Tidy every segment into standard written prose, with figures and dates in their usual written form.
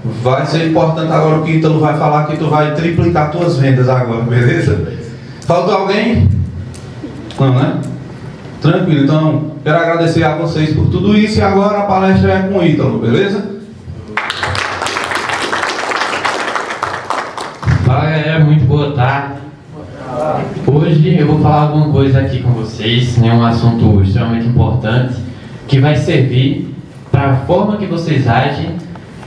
vai ser importante agora o que Ítalo vai falar, que tu vai triplicar tuas vendas agora, beleza? Faltou alguém? Não, né? Tranquilo, então quero agradecer a vocês por tudo isso e agora a palestra é com o Ítalo, beleza? Fala galera, muito boa tarde. Hoje eu vou falar alguma coisa aqui com vocês, né, um assunto extremamente importante que vai servir para a forma que vocês agem,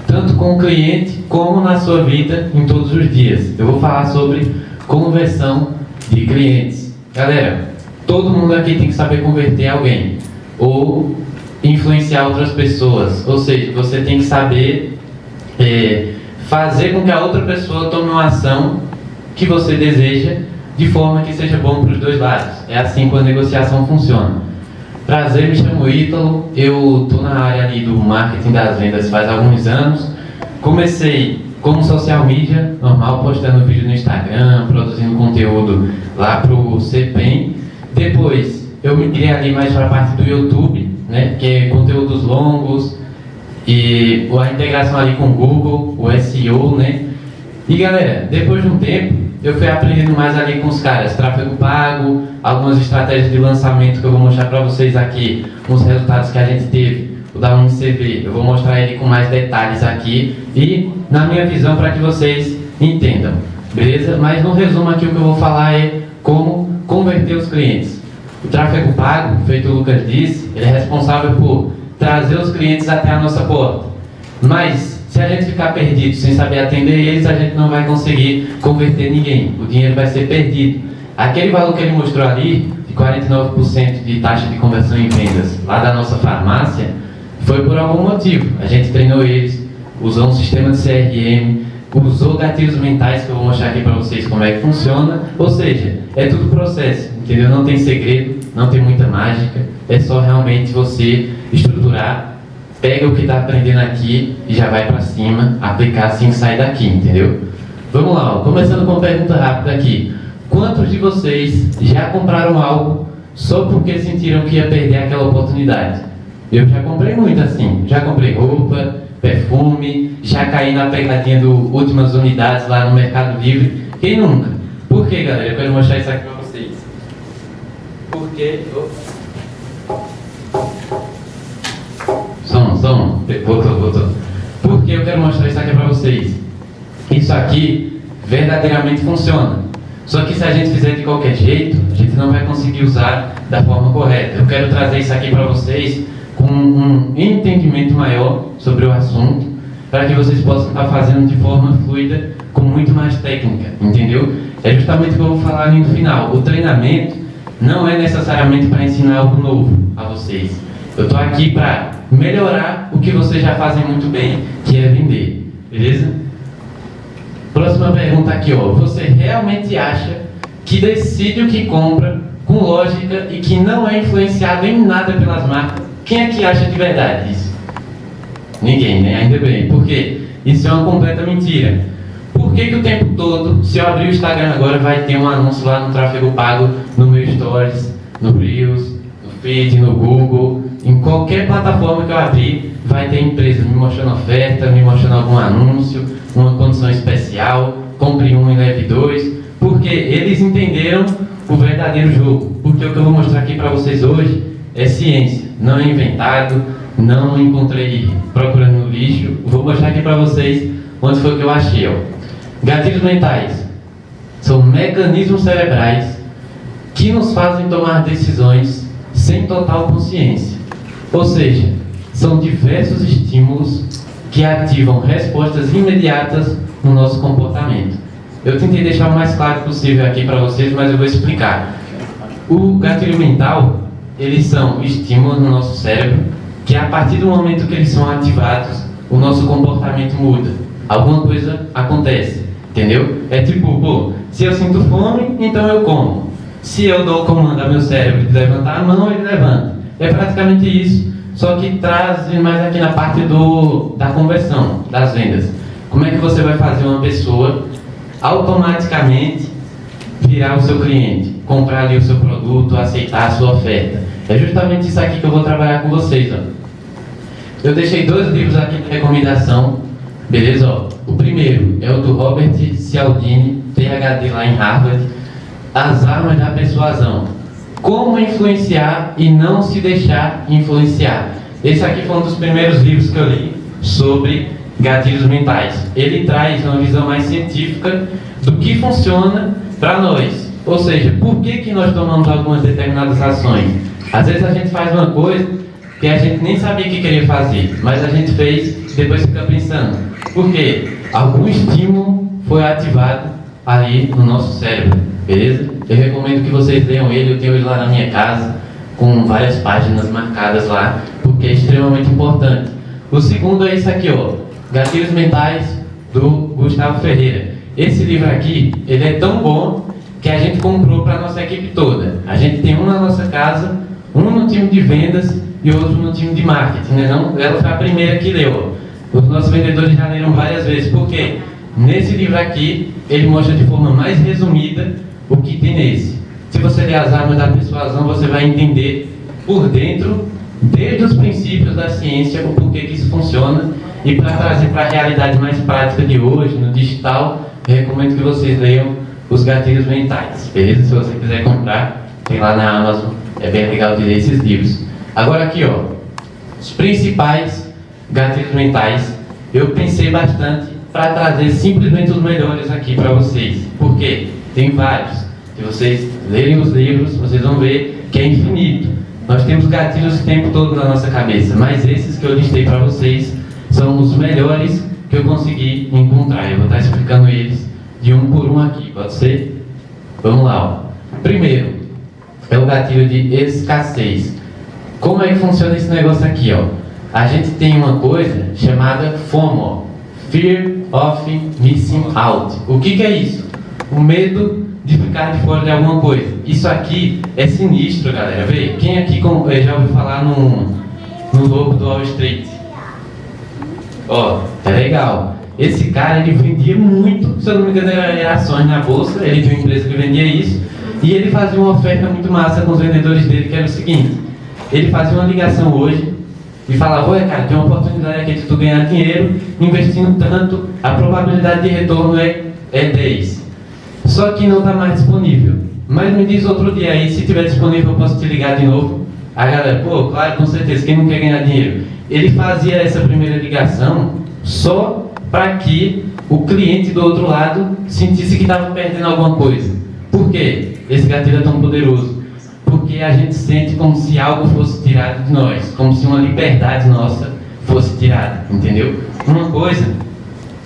tanto com o cliente como na sua vida em todos os dias. Eu vou falar sobre conversão de clientes. Galera, todo mundo aqui tem que saber converter alguém ou influenciar outras pessoas, ou seja, você tem que saber fazer com que a outra pessoa tome uma ação que você deseja de forma que seja bom para os dois lados. É assim que a negociação funciona. Prazer, me chamo Ítalo, eu estou na área ali do marketing das vendas faz alguns anos. Comecei como social media, normal, postando vídeo no Instagram, produzindo conteúdo lá para o CPEM. Depois eu migrei ali mais para a parte do YouTube, né, que é conteúdos longos e a integração ali com o Google, o SEO, né. E galera, depois de um tempo eu fui aprendendo mais ali com os caras, tráfego pago, algumas estratégias de lançamento que eu vou mostrar para vocês aqui, uns resultados que a gente teve, o da UniCV, eu vou mostrar ele com mais detalhes aqui e na minha visão para que vocês entendam, beleza? Mas no resumo aqui o que eu vou falar é como converter os clientes. O tráfego pago, feito o Lucas disse, ele é responsável por trazer os clientes até a nossa porta. Mas se a gente ficar perdido sem saber atender eles, a gente não vai conseguir converter ninguém. O dinheiro vai ser perdido. Aquele valor que ele mostrou ali, de 49% de taxa de conversão em vendas, lá da nossa farmácia, foi por algum motivo. A gente treinou eles, usou um sistema de CRM, usou gatilhos mentais, que eu vou mostrar aqui para vocês como é que funciona. Ou seja, é tudo processo, entendeu? Não tem segredo, não tem muita mágica, é só realmente você estruturar, pega o que está aprendendo aqui e já vai para cima, aplicar assim que sai daqui, entendeu? Vamos lá, ó. Começando com uma pergunta rápida aqui. Quantos de vocês já compraram algo só porque sentiram que ia perder aquela oportunidade? Eu já comprei muito assim, já comprei roupa, perfume, já caí na pegadinha do últimas unidades lá no Mercado Livre. Quem nunca? Por que, galera? Eu quero mostrar isso aqui para vocês. Porque... Voltou. Por que eu quero mostrar isso aqui para vocês? Isso aqui verdadeiramente funciona. Só que se a gente fizer de qualquer jeito, a gente não vai conseguir usar da forma correta. Eu quero trazer isso aqui para vocês com um entendimento maior sobre o assunto, para que vocês possam estar fazendo de forma fluida, com muito mais técnica, entendeu? É justamente o que eu vou falar ali no final. O treinamento não é necessariamente para ensinar algo novo a vocês. Eu estou aqui para melhorar o que vocês já fazem muito bem, que é vender, beleza? Próxima pergunta aqui, ó. Você realmente acha que decide o que compra com lógica e que não é influenciado em nada pelas marcas? Quem é que acha de verdade isso? Ninguém, né? Ainda bem. Por quê? Isso é uma completa mentira. Por que o tempo todo, se eu abrir o Instagram agora, vai ter um anúncio lá no tráfego pago, no meu Stories, no Reels, no Feed, no Google, em qualquer plataforma que eu abrir, vai ter empresa me mostrando oferta, me mostrando algum anúncio, uma condição especial, compre um e leve dois, porque eles entenderam o verdadeiro jogo. Porque o que eu vou mostrar aqui para vocês hoje é ciência, não é inventado, não encontrei procurando no lixo. Vou mostrar aqui para vocês onde foi que eu achei, ó. Gatilhos mentais são mecanismos cerebrais que nos fazem tomar decisões sem total consciência. Ou seja, são diversos estímulos que ativam respostas imediatas no nosso comportamento. Eu tentei deixar o mais claro possível aqui para vocês, mas eu vou explicar. O gatilho mental, eles são estímulos no nosso cérebro que a partir do momento que eles são ativados, o nosso comportamento muda. Alguma coisa acontece, entendeu? É tipo, pô, se eu sinto fome, então eu como. Se eu dou o comando ao meu cérebro de levantar a mão, ele levanta. É praticamente isso, só que traz mais aqui na parte da conversão, das vendas. Como é que você vai fazer uma pessoa automaticamente virar o seu cliente, comprar ali o seu produto, aceitar a sua oferta? É justamente isso aqui que eu vou trabalhar com vocês, ó. Eu deixei 2 livros aqui de recomendação Beleza? Ó, o primeiro é o do Robert Cialdini, PhD lá em Harvard. As armas da persuasão. Como influenciar e não se deixar influenciar. Esse aqui foi um dos primeiros livros que eu li sobre gatilhos mentais. Ele traz uma visão mais científica do que funciona para nós. Ou seja, por que nós tomamos algumas determinadas ações? Às vezes a gente faz uma coisa que a gente nem sabia que queria fazer, mas a gente fez e depois fica pensando. Por quê? Algum estímulo foi ativado ali no nosso cérebro, beleza? Eu recomendo que vocês leiam ele, eu tenho ele lá na minha casa, com várias páginas marcadas lá, porque é extremamente importante. O segundo é isso aqui, ó, Gatilhos Mentais, do Gustavo Ferreira. Esse livro aqui, ele é tão bom que a gente comprou para a nossa equipe toda. A gente tem um na nossa casa, um no time de vendas e outro no time de marketing, né? Não, ela foi a primeira que leu. Os nossos vendedores já leram várias vezes, porque nesse livro aqui, ele mostra de forma mais resumida o que tem nesse. Se você ler as armas da persuasão, você vai entender por dentro, desde os princípios da ciência, o porquê que isso funciona. E para trazer para a realidade mais prática de hoje, no digital, eu recomendo que vocês leiam os Gatilhos Mentais, beleza? Se você quiser comprar, tem lá na Amazon, é bem legal de ler esses livros. Agora aqui, ó, os principais gatilhos mentais, eu pensei bastante para trazer simplesmente os melhores aqui para vocês. Por quê? Tem vários. Se vocês lerem os livros, vocês vão ver que é infinito. Nós temos gatilhos o tempo todo na nossa cabeça, mas esses que eu listei para vocês são os melhores que eu consegui encontrar. Eu vou estar explicando eles de um por um aqui, pode ser? Vamos lá, ó. Primeiro, é o gatilho de escassez. Como é que funciona esse negócio aqui, ó? A gente tem uma coisa chamada FOMO, Fear of Missing Out. O que é isso? O medo de ficar de fora de alguma coisa. Isso aqui é sinistro, galera. Vê, quem aqui já ouviu falar no lobo do Wall Street? Ó, é legal. Esse cara, ele vendia muito, se eu não me engano, era ações na bolsa. Ele tinha uma empresa que vendia isso. E ele fazia uma oferta muito massa com os vendedores dele, que era o seguinte: ele fazia uma ligação hoje e falava: olha, cara, tem uma oportunidade aqui de tu ganhar dinheiro investindo tanto, a probabilidade de retorno é 10. Só que não está mais disponível. Mas me diz outro dia aí, se tiver disponível eu posso te ligar de novo. A galera, pô, claro, com certeza, quem não quer ganhar dinheiro? Ele fazia essa primeira ligação só para que o cliente do outro lado sentisse que estava perdendo alguma coisa. Por quê? Esse gatilho é tão poderoso. Porque a gente sente como se algo fosse tirado de nós, como se uma liberdade nossa fosse tirada, entendeu? Uma coisa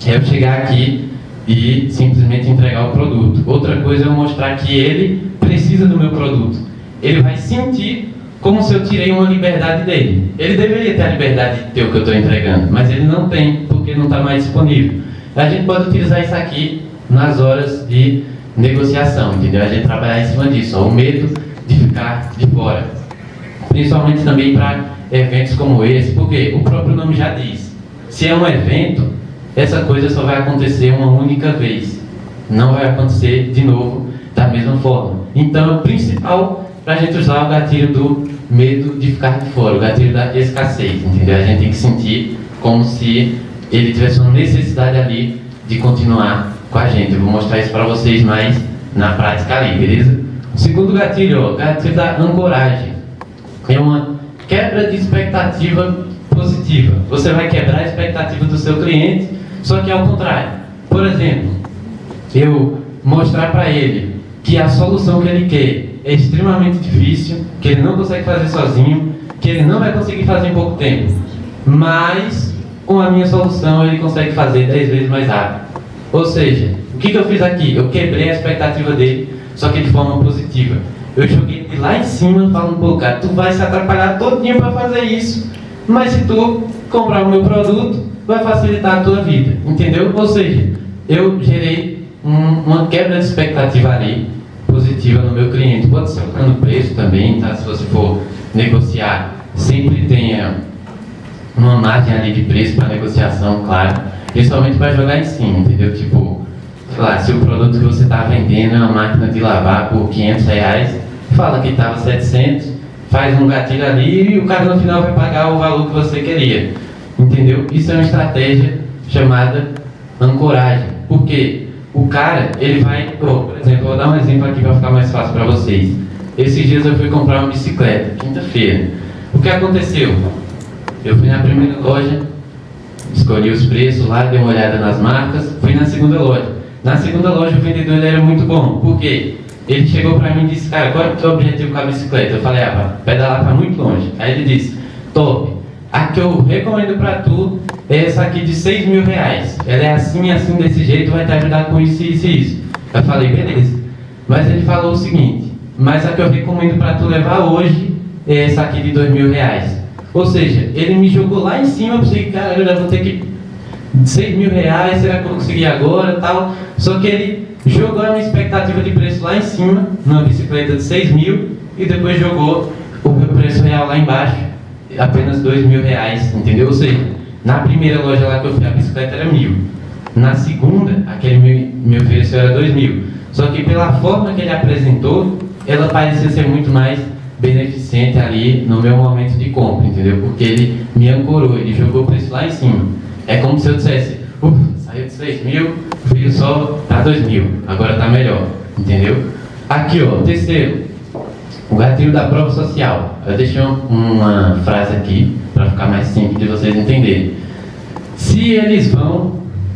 é eu chegar aqui e simplesmente entregar o produto. Outra coisa é eu mostrar que ele precisa do meu produto. Ele vai sentir como se eu tirei uma liberdade dele. Ele deveria ter a liberdade de ter o que eu estou entregando, mas ele não tem, porque não está mais disponível. A gente pode utilizar isso aqui nas horas de negociação, entendeu? A gente trabalhar em cima disso, ó, o medo de ficar de fora. Principalmente também para eventos como esse, porque o próprio nome já diz. Se é um evento, essa coisa só vai acontecer uma única vez. Não vai acontecer de novo da mesma forma. Então é o principal para a gente usar o gatilho do medo de ficar de fora, o gatilho da escassez, entendeu? A gente tem que sentir como se ele tivesse uma necessidade ali de continuar com a gente. Eu vou mostrar isso para vocês mais na prática ali, beleza? O segundo gatilho, ó, gatilho da ancoragem. É uma quebra de expectativa positiva. Você vai quebrar a expectativa do seu cliente, só que ao contrário. Por exemplo, eu mostrar para ele que a solução que ele quer é extremamente difícil, que ele não consegue fazer sozinho, que ele não vai conseguir fazer em pouco tempo, mas com a minha solução ele consegue fazer 10 vezes mais rápido. Ou seja, o que eu fiz aqui? Eu quebrei a expectativa dele, só que de forma positiva. Eu joguei ele lá em cima, falando: pô, cara, tu vai se atrapalhar todinho para fazer isso, mas se tu comprar o meu produto, vai facilitar a tua vida, entendeu? Ou seja, eu gerei uma quebra de expectativa ali, positiva no meu cliente. Pode ser colocando preço também, tá? Se você for negociar, sempre tenha uma margem ali de preço para negociação, claro. Principalmente para jogar em cima, entendeu? Tipo, sei lá, se o produto que você está vendendo é uma máquina de lavar por R$500, fala que estava 700, faz um gatilho ali e o cara no final vai pagar o valor que você queria, entendeu? Isso é uma estratégia chamada ancoragem. Por quê? O cara, ele vai... por exemplo, vou dar um exemplo aqui para ficar mais fácil para vocês. Esses dias eu fui comprar uma bicicleta, quinta-feira. O que aconteceu? Eu fui na primeira loja, escolhi os preços lá, dei uma olhada nas marcas, fui na segunda loja. Na segunda loja o vendedor ele era muito bom. Por quê? Ele chegou para mim e disse, cara, qual é o teu objetivo com a bicicleta? Eu falei, pedalar para muito longe. Aí ele disse, top, a que eu recomendo para tu é essa aqui de R$6.000. Ela é assim, assim, desse jeito, vai te ajudar com isso, isso e isso. Eu falei, beleza. Mas ele falou o seguinte, mas a que eu recomendo para tu levar hoje é essa aqui de R$2.000. Ou seja, ele me jogou lá em cima, eu pensei, cara, eu já vou ter que... R$6.000, será que eu vou conseguir agora, tal? Só que ele jogou a minha expectativa de preço lá em cima, numa bicicleta de 6.000, e depois jogou o meu preço real lá embaixo, apenas R$2.000, entendeu? Ou seja, na primeira loja lá que eu fui, a bicicleta era 1.000. Na segunda, aquele me ofereceu era 2.000. Só que pela forma que ele apresentou, ela parecia ser muito mais beneficente ali no meu momento de compra, entendeu? Porque ele me ancorou, ele jogou o preço lá em cima. É como se eu dissesse, saiu de 6.000, veio só para 2.000, agora está melhor, entendeu? Aqui, ó, terceiro, o gatilho da prova social. Eu deixei uma frase aqui, para ficar mais simples de vocês entenderem. Se eles vão,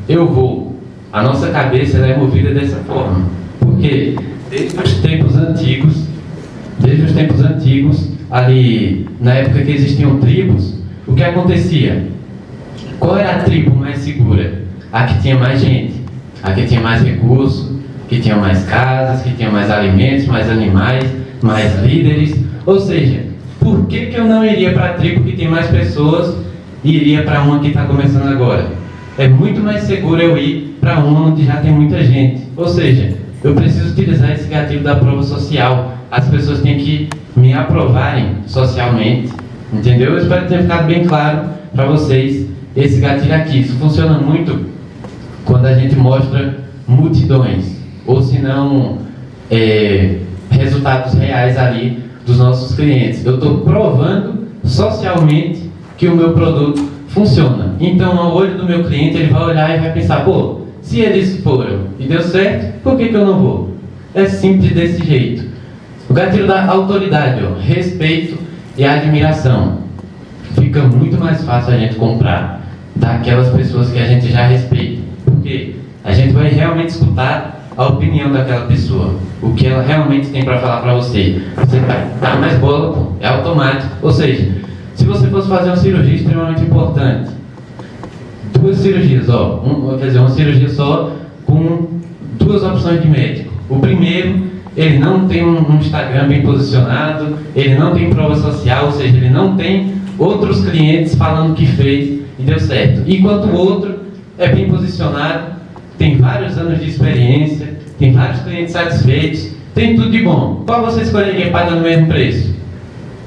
eu vou. A nossa cabeça ela é movida dessa forma. Porque desde os tempos antigos, ali na época que existiam tribos, o que acontecia? Qual era a tribo mais segura? A que tinha mais gente, a que tinha mais recursos, que tinha mais casas, que tinha mais alimentos, mais animais, mais líderes. Ou seja, por que eu não iria para a tribo que tem mais pessoas e iria para uma que está começando agora? É muito mais seguro eu ir para uma onde já tem muita gente. Ou seja, eu preciso utilizar esse gatilho da prova social. As pessoas têm que me aprovarem socialmente, entendeu? Eu espero que tenha ficado bem claro para vocês esse gatilho aqui. Isso funciona muito quando a gente mostra multidões, ou se não, resultados reais ali dos nossos clientes. Eu estou provando socialmente que o meu produto funciona. Então, ao olho do meu cliente, ele vai olhar e vai pensar, pô, se eles foram e deu certo, por que eu não vou? É simples desse jeito. O gatilho da autoridade, ó, respeito e admiração. Fica muito mais fácil a gente comprar daquelas pessoas que a gente já respeita. Porque a gente vai realmente escutar a opinião daquela pessoa, o que ela realmente tem para falar para você. Você vai dar mais bola, pô, é automático. Ou seja, se você fosse fazer uma cirurgia extremamente importante, duas cirurgias, ó, uma cirurgia só com duas opções de médico. O primeiro, ele não tem um Instagram bem posicionado, ele não tem prova social, ou seja, ele não tem outros clientes falando que fez e deu certo. Enquanto o outro é bem posicionado, tem vários anos de experiência, tem vários clientes satisfeitos, tem tudo de bom. Qual você escolheria pagando o mesmo preço?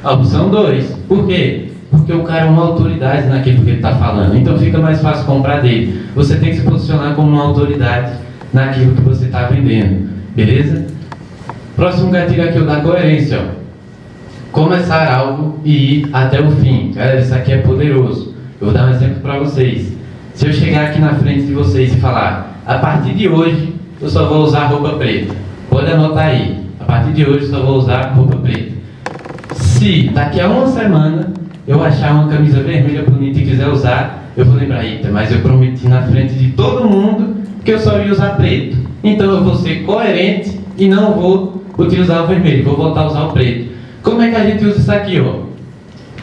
A opção 2. Por quê? Porque o cara é uma autoridade naquilo que ele está falando. Então fica mais fácil comprar dele. Você tem que se posicionar como uma autoridade naquilo que você está vendendo. Beleza? Próximo gatilho aqui é o da coerência. Ó. Começar algo e ir até o fim. Galera, isso aqui é poderoso. Eu vou dar um exemplo para vocês. Se eu chegar aqui na frente de vocês e falar, a partir de hoje eu só vou usar roupa preta. Pode anotar aí. A partir de hoje eu só vou usar roupa preta. Se daqui a uma semana eu achar uma camisa vermelha bonita e quiser usar, eu vou lembrar, eita, mas eu prometi na frente de todo mundo que eu só ia usar preto. Então eu vou ser coerente e não vou utilizar o vermelho, vou voltar a usar o preto. Como é que a gente usa isso aqui, ó?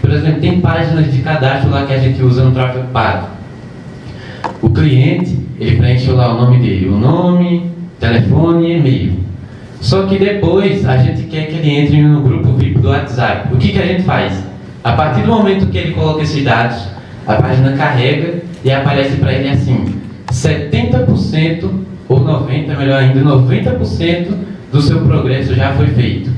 Por exemplo, tem páginas de cadastro lá que a gente usa no tráfego pago. O cliente, ele preencheu lá o nome dele, o nome, telefone e e-mail. Só que depois a gente quer que ele entre no grupo VIP do WhatsApp. O que a gente faz? A partir do momento que ele coloca esses dados, a página carrega e aparece para ele assim, 70% ou 90%, melhor ainda, 90% do seu progresso já foi feito.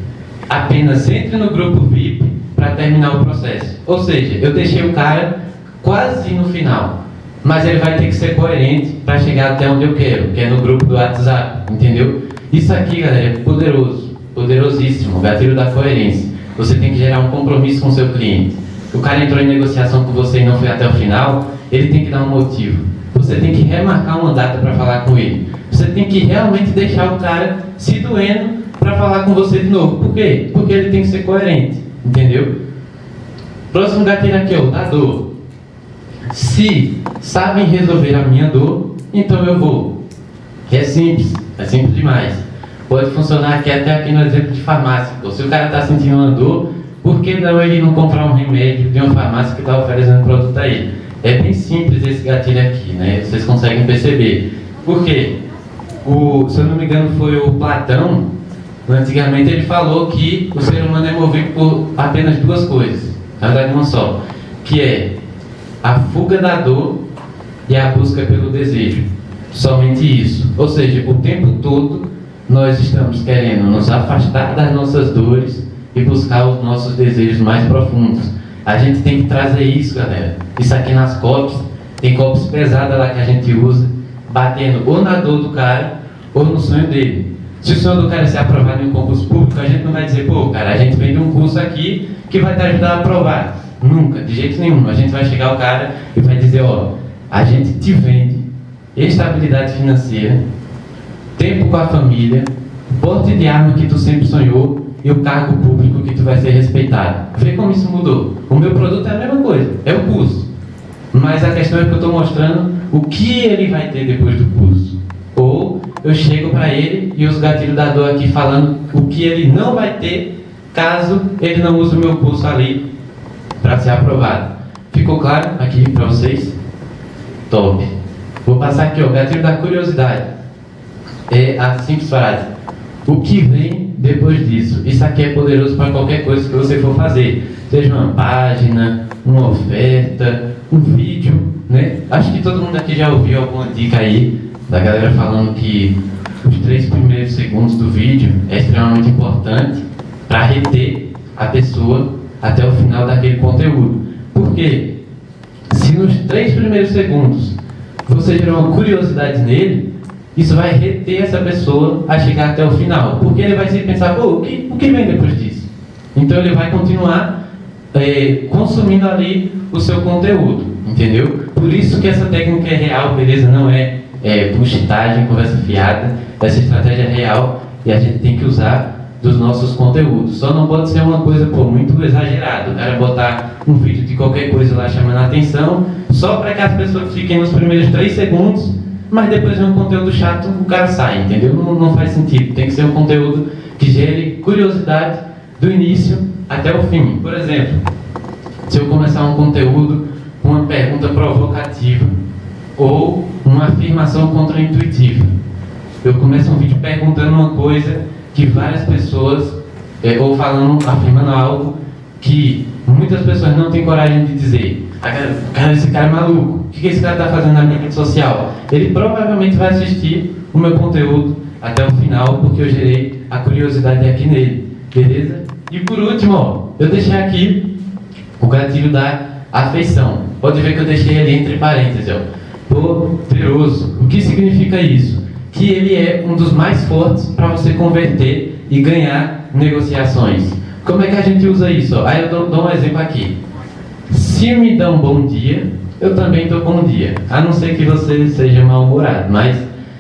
Apenas entre no grupo VIP para terminar o processo. Ou seja, eu deixei o cara quase no final, mas ele vai ter que ser coerente para chegar até onde eu quero, que é no grupo do WhatsApp, entendeu? Isso aqui, galera, é poderoso, poderosíssimo, o gatilho da coerência. Você tem que gerar um compromisso com o seu cliente. O cara entrou em negociação com você e não foi até o final, ele tem que dar um motivo. Você você tem que remarcar uma data para falar com ele. Você tem que realmente deixar o cara se doendo para falar com você de novo. Por quê? Porque ele tem que ser coerente, entendeu? Próximo gatilho aqui, ó, da dor. Se sabem resolver a minha dor, então eu vou. É simples demais. Pode funcionar aqui até aqui no exemplo de farmácia. Pô, se o cara está sentindo uma dor, por que não ele não comprar um remédio de uma farmácia que está oferecendo produto a ele? É bem simples esse gatilho aqui, né? Vocês conseguem perceber. Por quê? Se eu não me engano foi o Platão, antigamente ele falou que o ser humano é movido por apenas duas coisas, na verdade uma só, que é a fuga da dor e a busca pelo desejo. Somente isso. Ou seja, o tempo todo nós estamos querendo nos afastar das nossas dores e buscar os nossos desejos mais profundos. A gente tem que trazer isso, galera. Isso aqui nas copos, tem copos pesados lá que a gente usa, batendo ou na dor do cara ou no sonho dele. Se o sonho do cara é ser aprovado em um concurso público, a gente não vai dizer, pô, cara, a gente vende um curso aqui que vai te ajudar a aprovar. Nunca, de jeito nenhum. A gente vai chegar ao cara e vai dizer, ó, a gente te vende estabilidade financeira, tempo com a família, porte de arma que tu sempre sonhou e o cargo público que tu vai ser respeitado. Vê como isso mudou. O meu produto é a mesma coisa, é o curso. Mas a questão é que eu estou mostrando o que ele vai ter depois do curso. Ou eu chego para ele e os gatilhos da dor aqui falando o que ele não vai ter caso ele não use o meu curso ali para ser aprovado. Ficou claro aqui para vocês? Top. Vou passar aqui, ó, o gatilho da curiosidade. É a simples frase. O que vem depois disso? Isso aqui é poderoso para qualquer coisa que você for fazer. Seja uma página, uma oferta, um vídeo, né? Acho que todo mundo aqui já ouviu alguma dica aí da galera falando que os 3 primeiros segundos do vídeo é extremamente importante para reter a pessoa até o final daquele conteúdo. Por quê? Se nos 3 primeiros segundos você gerar uma curiosidade nele, isso vai reter essa pessoa a chegar até o final. Porque ele vai se pensar, pô, o que vem depois disso? Então ele vai continuar consumindo ali o seu conteúdo, entendeu? Por isso que essa técnica é real, beleza? Não é bullshitagem, conversa fiada. Essa estratégia é real e a gente tem que usar dos nossos conteúdos. Só não pode ser uma coisa, pô, muito exagerada. O cara botar um vídeo de qualquer coisa lá chamando a atenção, só para que as pessoas fiquem nos primeiros 3 segundos, mas depois de um conteúdo chato, o cara sai, entendeu? Não faz sentido. Tem que ser um conteúdo que gere curiosidade do início até o fim. Por exemplo, se eu começar um conteúdo com uma pergunta provocativa ou uma afirmação contraintuitiva, eu começo um vídeo perguntando uma coisa que várias pessoas, ou afirmando algo que muitas pessoas não têm coragem de dizer. Cara, esse cara é maluco. O que esse cara está fazendo na minha rede social? Ele provavelmente vai assistir o meu conteúdo até o final, porque eu gerei a curiosidade aqui nele. Beleza? E por último, ó, eu deixei aqui o gatilho da afeição. Pode ver que eu deixei ele entre parênteses, ó. Poderoso. O que significa isso? Que ele é um dos mais fortes para você converter e ganhar negociações. Como é que a gente usa isso? Ó? Aí eu dou um exemplo aqui. Se me dá um bom dia, eu também dou bom dia. A não ser que você seja mal-humorado, mas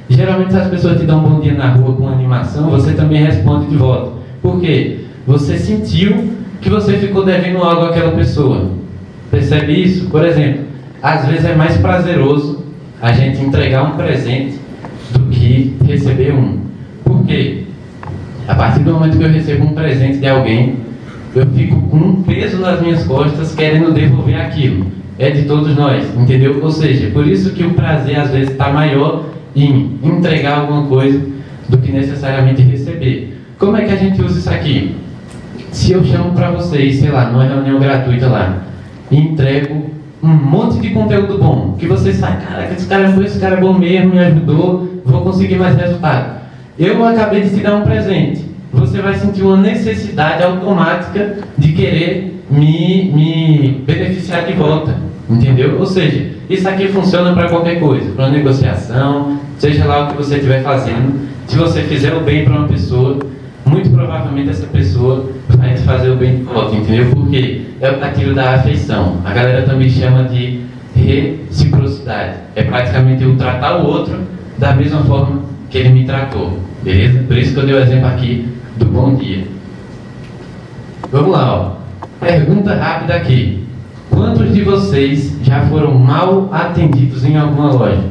geralmente se as pessoas te dão um bom dia na rua com animação, você também responde de volta. Por quê? Você sentiu que você ficou devendo algo àquela pessoa. Percebe isso? Por exemplo, às vezes é mais prazeroso a gente entregar um presente do que receber um. Por quê? A partir do momento que eu recebo um presente de alguém, eu fico com um peso nas minhas costas querendo devolver aquilo. É de todos nós, entendeu? Ou seja, por isso que o prazer às vezes está maior em entregar alguma coisa do que necessariamente receber. Como é que a gente usa isso aqui? Se eu chamo para vocês, sei lá, numa reunião gratuita lá, e entrego um monte de conteúdo bom, que vocês sabem, caraca, esse cara é bom mesmo, me ajudou, vou conseguir mais resultado. Eu acabei de te dar um presente. Você vai sentir uma necessidade automática de querer me beneficiar de volta, entendeu? Ou seja, isso aqui funciona para qualquer coisa, para uma negociação, seja lá o que você estiver fazendo. Se você fizer o bem para uma pessoa, muito provavelmente essa pessoa vai te fazer o bem de volta, entendeu? Porque é o gatilho da afeição. A galera também chama de reciprocidade. É praticamente eu tratar o outro da mesma forma que ele me tratou, beleza? Por isso que eu dei o exemplo aqui do bom dia. Vamos lá, ó. Pergunta rápida aqui. Quantos de vocês já foram mal atendidos em alguma loja?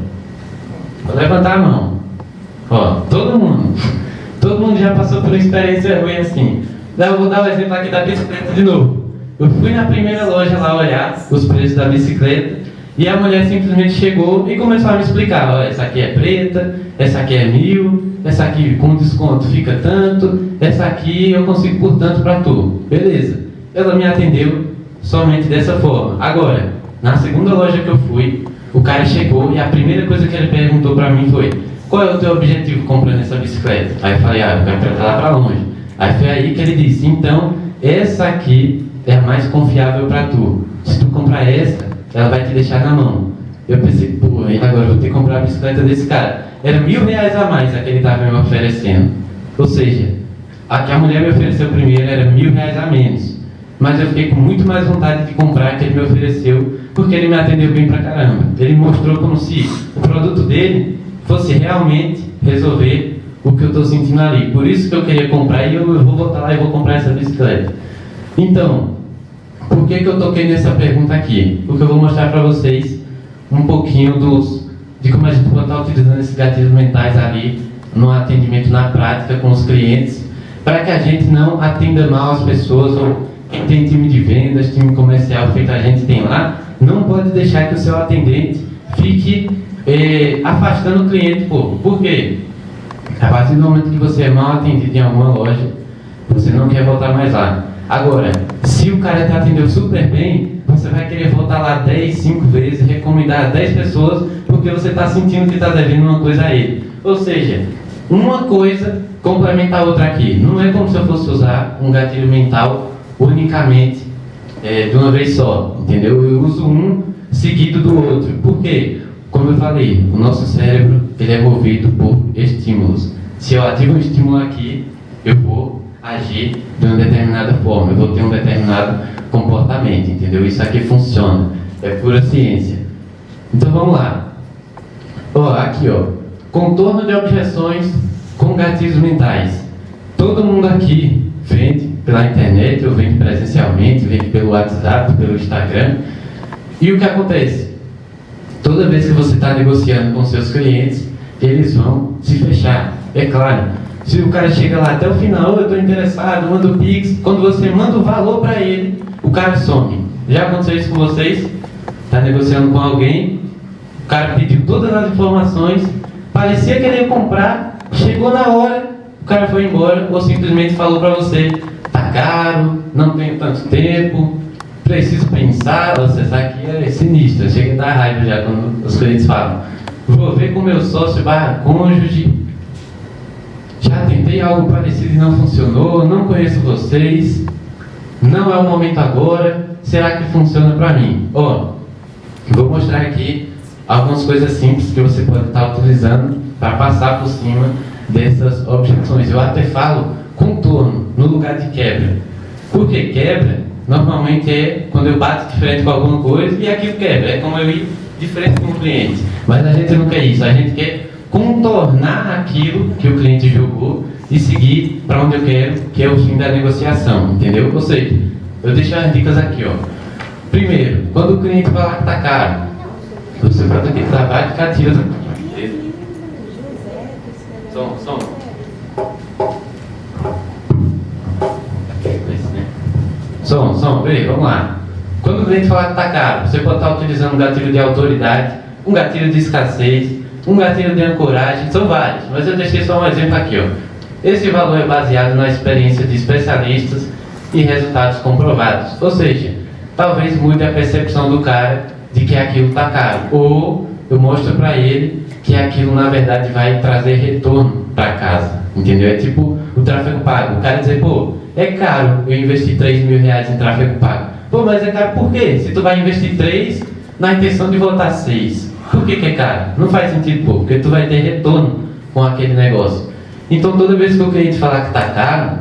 Vou levantar a mão. Ó, todo mundo. Todo mundo já passou por uma experiência ruim assim. Eu vou dar o exemplo aqui da bicicleta de novo. Eu fui na primeira loja lá olhar os preços da bicicleta e a mulher simplesmente chegou e começou a me explicar: ó, essa aqui é preta, essa aqui é 1.000, essa aqui com desconto fica tanto, essa aqui eu consigo por tanto para tu. Beleza. Ela me atendeu somente dessa forma. Agora, na segunda loja que eu fui, o cara chegou e a primeira coisa que ele perguntou para mim foi: qual é o teu objetivo comprando essa bicicleta? Aí eu falei: eu quero trazer ela para longe. Aí foi aí que ele disse: então, essa aqui é a mais confiável para tu. Se tu comprar essa, ela vai te deixar na mão. Eu pensei: pô, e agora eu vou ter que comprar a bicicleta desse cara. Era R$1.000 a mais a que ele estava me oferecendo. Ou seja, a que a mulher me ofereceu primeiro era R$1.000 a menos. Mas eu fiquei com muito mais vontade de comprar a que ele me ofereceu, porque ele me atendeu bem pra caramba. Ele mostrou como se o produto dele fosse realmente resolver o que eu estou sentindo ali. Por isso que eu queria comprar e eu vou voltar lá e vou comprar essa bicicleta. Então, por que eu toquei nessa pergunta aqui? Porque eu vou mostrar para vocês um pouquinho de como a gente pode estar utilizando esses gatilhos mentais ali no atendimento na prática com os clientes, para que a gente não atenda mal as pessoas, ou quem tem time de vendas, time comercial feito a gente tem lá, não pode deixar que o seu atendente fique afastando o cliente. Por quê? A partir do momento que você é mal atendido em alguma loja, você não quer voltar mais lá. Agora, se o cara te atendeu super bem, você vai querer voltar lá 10, 5 vezes, recomendar a 10 pessoas, porque você está sentindo que está devendo uma coisa a ele. Ou seja, uma coisa complementa a outra aqui. Não é como se eu fosse usar um gatilho mental unicamente de uma vez só, entendeu? Eu uso um seguido do outro. Por quê? Como eu falei, o nosso cérebro ele é movido por estímulos. Se eu ativo um estímulo aqui, eu vou agir de uma determinada forma, eu vou ter um determinado comportamento, entendeu? Isso aqui funciona, é pura ciência. Então vamos lá. Aqui, contorno de objeções com gatilhos mentais. Todo mundo aqui vende pela internet, ou vende presencialmente, vende pelo WhatsApp, pelo Instagram. E o que acontece? Toda vez que você está negociando com seus clientes, eles vão se fechar. É claro, se o cara chega lá até o final: eu estou interessado, manda o Pix. Quando você manda o valor para ele, o cara some. Já aconteceu isso com vocês? Está negociando com alguém, o cara pediu todas as informações, parecia que ele ia comprar, chegou na hora, o cara foi embora, ou simplesmente falou para você: tá caro, não tenho tanto tempo, preciso pensar. Nossa, essa aqui é sinistra, chega a dar raiva já quando os clientes falam: vou ver com meu sócio / cônjuge, já tentei algo parecido e não funcionou, não conheço vocês, não é o momento agora, será que funciona para mim? Vou mostrar aqui algumas coisas simples que você pode estar utilizando para passar por cima dessas objeções. Eu até falo contorno no lugar de quebra. Porque quebra normalmente é quando eu bato de frente com alguma coisa e aquilo quebra. É como eu ir de frente com o cliente. Mas a gente não quer isso, a gente quer contornar aquilo que o cliente jogou e seguir para onde eu quero, que é o fim da negociação, entendeu? Ou seja, eu deixo as dicas aqui, Primeiro, quando o cliente falar que está caro, você vai ter que trabalhar de gatilhos aqui. Som. Som, vamos lá. Quando o cliente falar que está caro, você pode estar utilizando um gatilho de autoridade, um gatilho de escassez, um gatilho de ancoragem, são vários, mas eu deixei só um exemplo aqui, Esse valor é baseado na experiência de especialistas e resultados comprovados. Ou seja, talvez mude a percepção do cara de que aquilo está caro. Ou eu mostro para ele que aquilo na verdade vai trazer retorno para casa. Entendeu? É tipo o tráfego pago. O cara dizer: é caro eu investir R$3.000 em tráfego pago. Mas é caro por quê? Se tu vai investir 3 na intenção de voltar 6. Por que é caro? Não faz sentido, porque tu vai ter retorno com aquele negócio. Então toda vez que o cliente falar que está caro,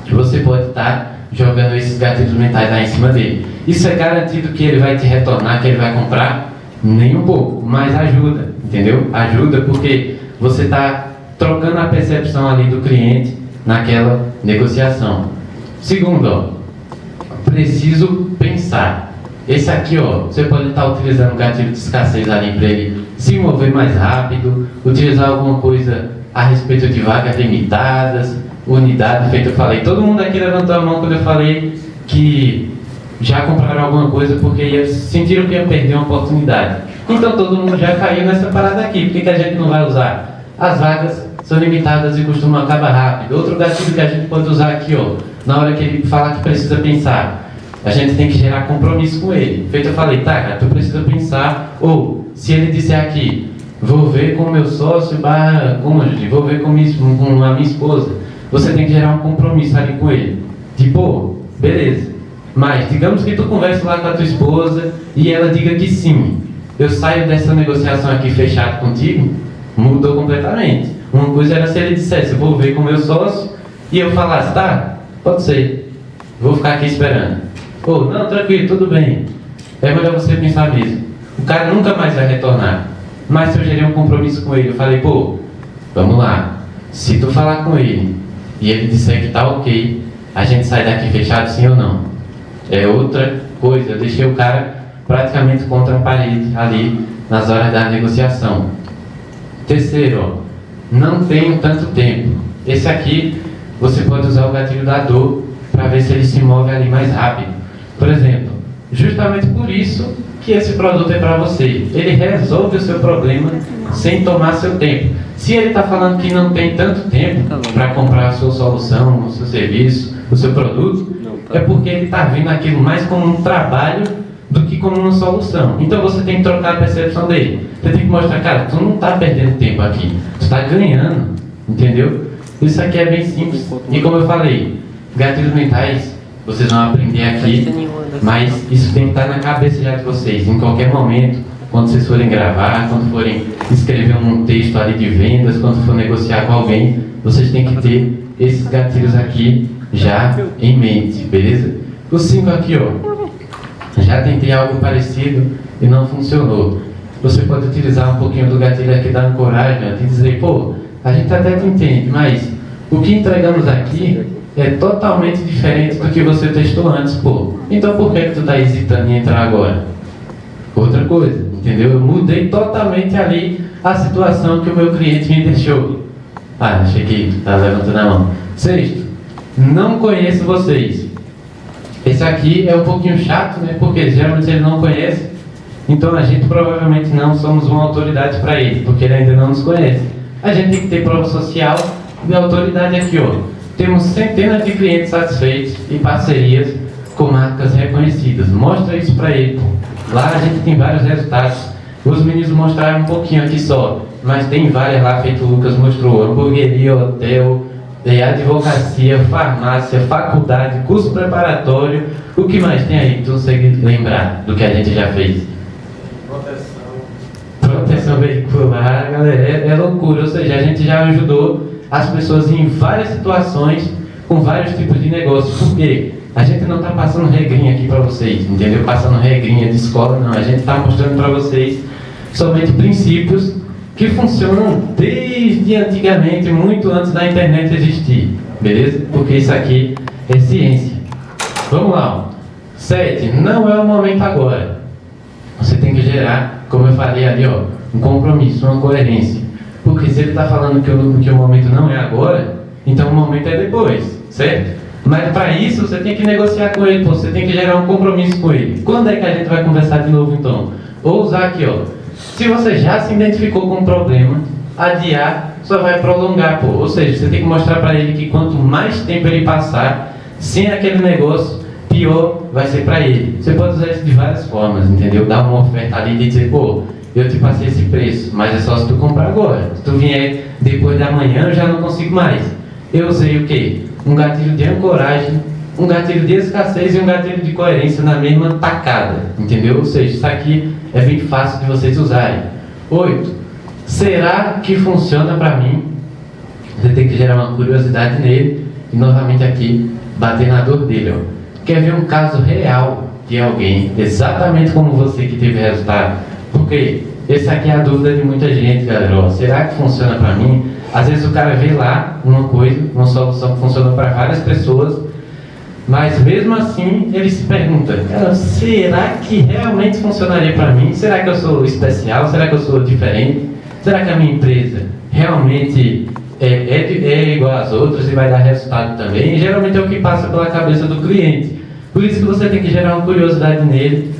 você pode estar jogando esses gatilhos mentais lá em cima dele. Isso é garantido que ele vai te retornar, que ele vai comprar? Nem um pouco, mas ajuda, entendeu? Ajuda porque você está trocando a percepção ali do cliente naquela negociação. Segundo, ó, preciso pensar. Esse aqui, ó, você pode estar utilizando o gatilho de escassez ali para ele se mover mais rápido, utilizar alguma coisa a respeito de vagas limitadas, unidade, feito eu falei. Todo mundo aqui levantou a mão quando eu falei que já compraram alguma coisa porque sentiram que ia perder uma oportunidade. Então todo mundo já caiu nessa parada aqui. Por que a gente não vai usar? As vagas são limitadas e costumam acabar rápido. Outro gatilho que a gente pode usar aqui, ó, na hora que ele falar que precisa pensar, a gente tem que gerar compromisso com ele. Feito eu falei, tá, cara, tu precisa pensar. Ou, se ele disser aqui, vou ver com o meu sócio, cônjuge, vou ver com a minha esposa, você tem que gerar um compromisso ali com ele. Tipo, beleza. Mas, digamos que tu conversa lá com a tua esposa e ela diga que sim. Eu saio dessa negociação aqui fechado contigo, mudou completamente. Uma coisa era se ele dissesse, vou ver com o meu sócio, e eu falasse, tá, pode ser, vou ficar aqui esperando. Ou, não, tranquilo, tudo bem. É melhor você pensar mesmo. O cara nunca mais vai retornar. Mas se eu gerei um compromisso com ele, eu falei, pô, vamos lá. Se tu falar com ele e ele disser que tá ok, a gente sai daqui fechado sim ou não? É outra coisa. Eu deixei o cara praticamente contra a parede ali nas horas da negociação. Terceiro, ó, não tenho tanto tempo. Esse aqui você pode usar o gatilho da dor para ver se ele se move ali mais rápido. Por exemplo, justamente por isso que esse produto é para você. Ele resolve o seu problema sem tomar seu tempo. Se ele está falando que não tem tanto tempo para comprar a sua solução, o seu serviço, o seu produto, é porque ele está vendo aquilo mais como um trabalho do que como uma solução. Então você tem que trocar a percepção dele. Você tem que mostrar, cara, tu não está perdendo tempo aqui, tu está ganhando, entendeu? Isso aqui é bem simples. E como eu falei, gatilhos mentais vocês vão aprender aqui, mas isso tem que estar na cabeça já de vocês, em qualquer momento, quando vocês forem gravar, quando forem escrever um texto ali de vendas, quando for negociar com alguém, vocês têm que ter esses gatilhos aqui já em mente, beleza? Os 5 aqui, ó, já tentei algo parecido e não funcionou. Você pode utilizar um pouquinho do gatilho aqui da ancoragem e dizer, pô, a gente até te entende, mas o que entregamos aqui é totalmente diferente do que você testou antes, pô. Então por que tu tá hesitando em entrar agora? Outra coisa, entendeu? Eu mudei totalmente ali a situação que o meu cliente me deixou. Ah, achei que tá levantando a mão. Sexto, não conheço vocês. Esse aqui é um pouquinho chato, né? Porque geralmente ele não conhece. Então a gente provavelmente não somos uma autoridade para ele, porque ele ainda não nos conhece. A gente tem que ter prova social de autoridade aqui, ó. Temos centenas de clientes satisfeitos e parcerias com marcas reconhecidas. Mostra isso para ele. Lá a gente tem vários resultados. Os meninos mostraram um pouquinho aqui só, mas tem várias lá, feito o Lucas mostrou. Hamburgueria, hotel, advocacia, farmácia, faculdade, curso preparatório. O que mais tem aí que tu consegue lembrar do que a gente já fez? Proteção veicular, galera, é loucura. Ou seja, a gente já ajudou as pessoas em várias situações, com vários tipos de negócios. Por quê? A gente não está passando regrinha aqui para vocês, entendeu? Passando regrinha de escola, não. A gente está mostrando para vocês somente princípios que funcionam desde antigamente, muito antes da internet existir, beleza? Porque isso aqui é ciência. Vamos lá. 7. Não é o momento agora. Você tem que gerar, como eu falei ali, ó, um compromisso, uma coerência. Porque se ele está falando que o momento não é agora, então o momento é depois, certo? Mas para isso você tem que negociar com ele, você tem que gerar um compromisso com ele. Quando é que a gente vai conversar de novo então? Ou usar aqui, ó. Se você já se identificou com um problema, adiar só vai prolongar, pô. Ou seja, você tem que mostrar para ele que quanto mais tempo ele passar sem aquele negócio, pior vai ser para ele. Você pode usar isso de várias formas, entendeu? Dar uma oferta ali e dizer, pô, eu te passei esse preço, mas é só se tu comprar agora. Se tu vier depois da manhã, eu já não consigo mais. Eu usei o quê? Um gatilho de ancoragem, um gatilho de escassez e um gatilho de coerência na mesma tacada, entendeu? Ou seja, isso aqui é bem fácil de vocês usarem. 8. Será que funciona para mim? Você tem que gerar uma curiosidade nele e novamente aqui bater na dor dele, ó. Quer ver um caso real de alguém, exatamente como você que teve resultado, Porque essa aqui é a dúvida de muita gente, galera. Ó, será que funciona para mim? Às vezes o cara vê lá uma coisa, uma solução que funciona para várias pessoas, mas mesmo assim ele se pergunta, cara, será que realmente funcionaria para mim? Será que eu sou especial? Será que eu sou diferente? Será que a minha empresa realmente é igual às outras e vai dar resultado também? E geralmente é o que passa pela cabeça do cliente. Por isso que você tem que gerar uma curiosidade nele,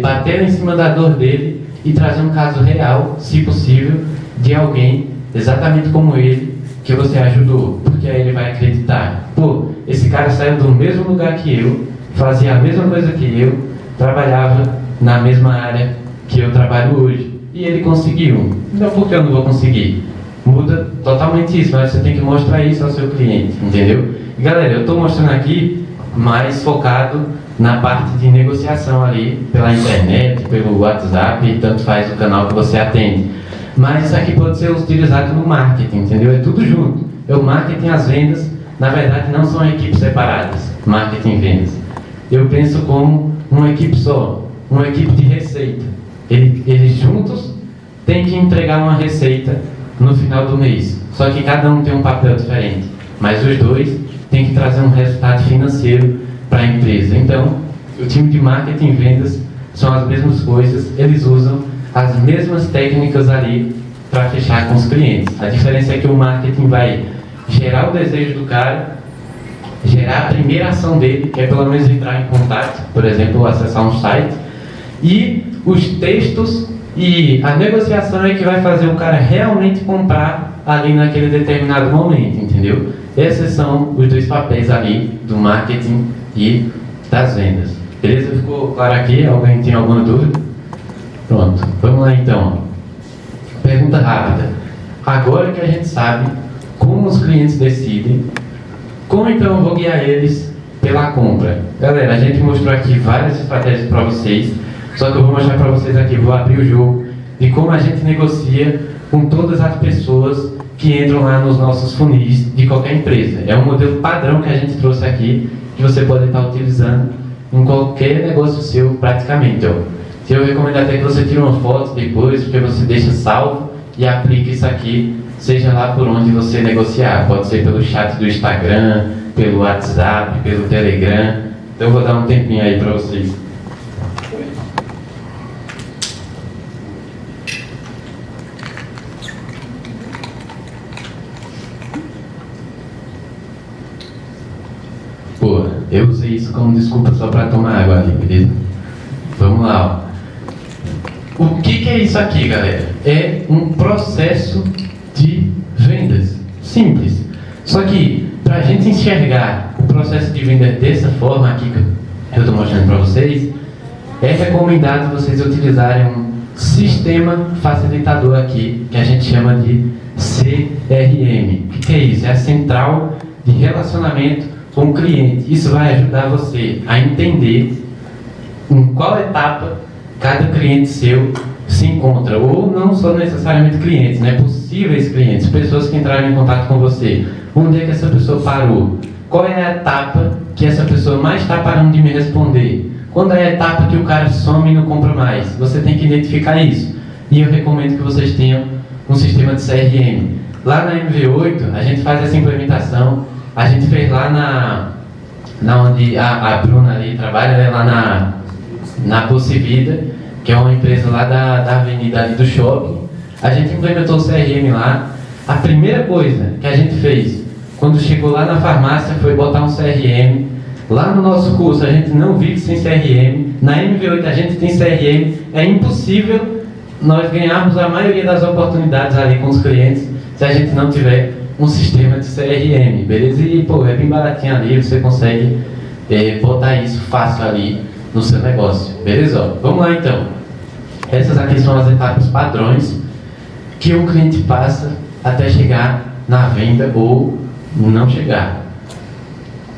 bater em cima da dor dele e trazer um caso real, se possível, de alguém exatamente como ele, que você ajudou, porque aí ele vai acreditar. Pô, esse cara saiu do mesmo lugar que eu, fazia a mesma coisa que eu, trabalhava na mesma área que eu trabalho hoje, e ele conseguiu. Então por que eu não vou conseguir? Muda totalmente isso, mas você tem que mostrar isso ao seu cliente, entendeu? E galera, eu estou mostrando aqui mais focado na parte de negociação ali, pela internet, pelo WhatsApp, tanto faz o canal que você atende. Mas isso aqui pode ser utilizado no marketing, entendeu? É tudo junto. O marketing e as vendas, na verdade, não são equipes separadas, marketing e vendas. Eu penso como uma equipe só, uma equipe de receita. Eles juntos têm que entregar uma receita no final do mês. Só que cada um tem um papel diferente, mas os dois têm que trazer um resultado financeiro para a empresa. Então, o time de marketing e vendas são as mesmas coisas, eles usam as mesmas técnicas ali para fechar com os clientes. A diferença é que o marketing vai gerar o desejo do cara, gerar a primeira ação dele, que é pelo menos entrar em contato, por exemplo, acessar um site, e os textos e a negociação é que vai fazer o cara realmente comprar ali naquele determinado momento, entendeu? Esses são os dois papéis ali do marketing e das vendas. Beleza? Ficou claro aqui? Alguém tem alguma dúvida? Pronto, vamos lá então. Pergunta rápida. Agora que a gente sabe como os clientes decidem, como então eu vou guiar eles pela compra? Galera, a gente mostrou aqui várias estratégias para vocês, só que eu vou mostrar para vocês aqui, vou abrir o jogo de como a gente negocia com todas as pessoas que entram lá nos nossos funis de qualquer empresa. É um modelo padrão que a gente trouxe aqui, que você pode estar utilizando em qualquer negócio seu praticamente. Ó. Eu recomendo até que você tire uma foto depois, porque você deixa salvo e aplique isso aqui, seja lá por onde você negociar. Pode ser pelo chat do Instagram, pelo WhatsApp, pelo Telegram. Então eu vou dar um tempinho aí para vocês. Pô, eu usei isso como desculpa só para tomar água ali, beleza? Vamos lá, ó. O que é isso aqui, galera? É um processo de vendas. Simples. Só que, para a gente enxergar o processo de venda dessa forma aqui que eu estou mostrando para vocês, é recomendado vocês utilizarem um sistema facilitador aqui, que a gente chama de CRM. O que é isso? É a central de relacionamento com o cliente. Isso vai ajudar você a entender em qual etapa cada cliente seu se encontra, ou não só necessariamente clientes, né? Possíveis clientes, pessoas que entraram em contato com você. Onde é que essa pessoa parou? Qual é a etapa que essa pessoa mais está parando de me responder? Quando é a etapa que o cara some e não compra mais? Você tem que identificar isso. E eu recomendo que vocês tenham um sistema de CRM. Lá na MV8, a gente faz essa implementação. A gente fez lá na onde a Bruna ali trabalha, né? Lá na Possivida, que é uma empresa lá da avenida ali do shopping. A gente implementou o CRM lá. A primeira coisa que a gente fez quando chegou lá na farmácia foi botar um CRM. Lá no nosso curso a gente não vive sem CRM. Na MV8 a gente tem CRM. É impossível nós ganharmos a maioria das oportunidades ali com os clientes se a gente não tiver um sistema de CRM, beleza? E pô, é bem baratinho ali, você consegue botar isso fácil ali no seu negócio, beleza? Ó, vamos lá então. Essas aqui são as etapas padrões que um cliente passa até chegar na venda ou não chegar.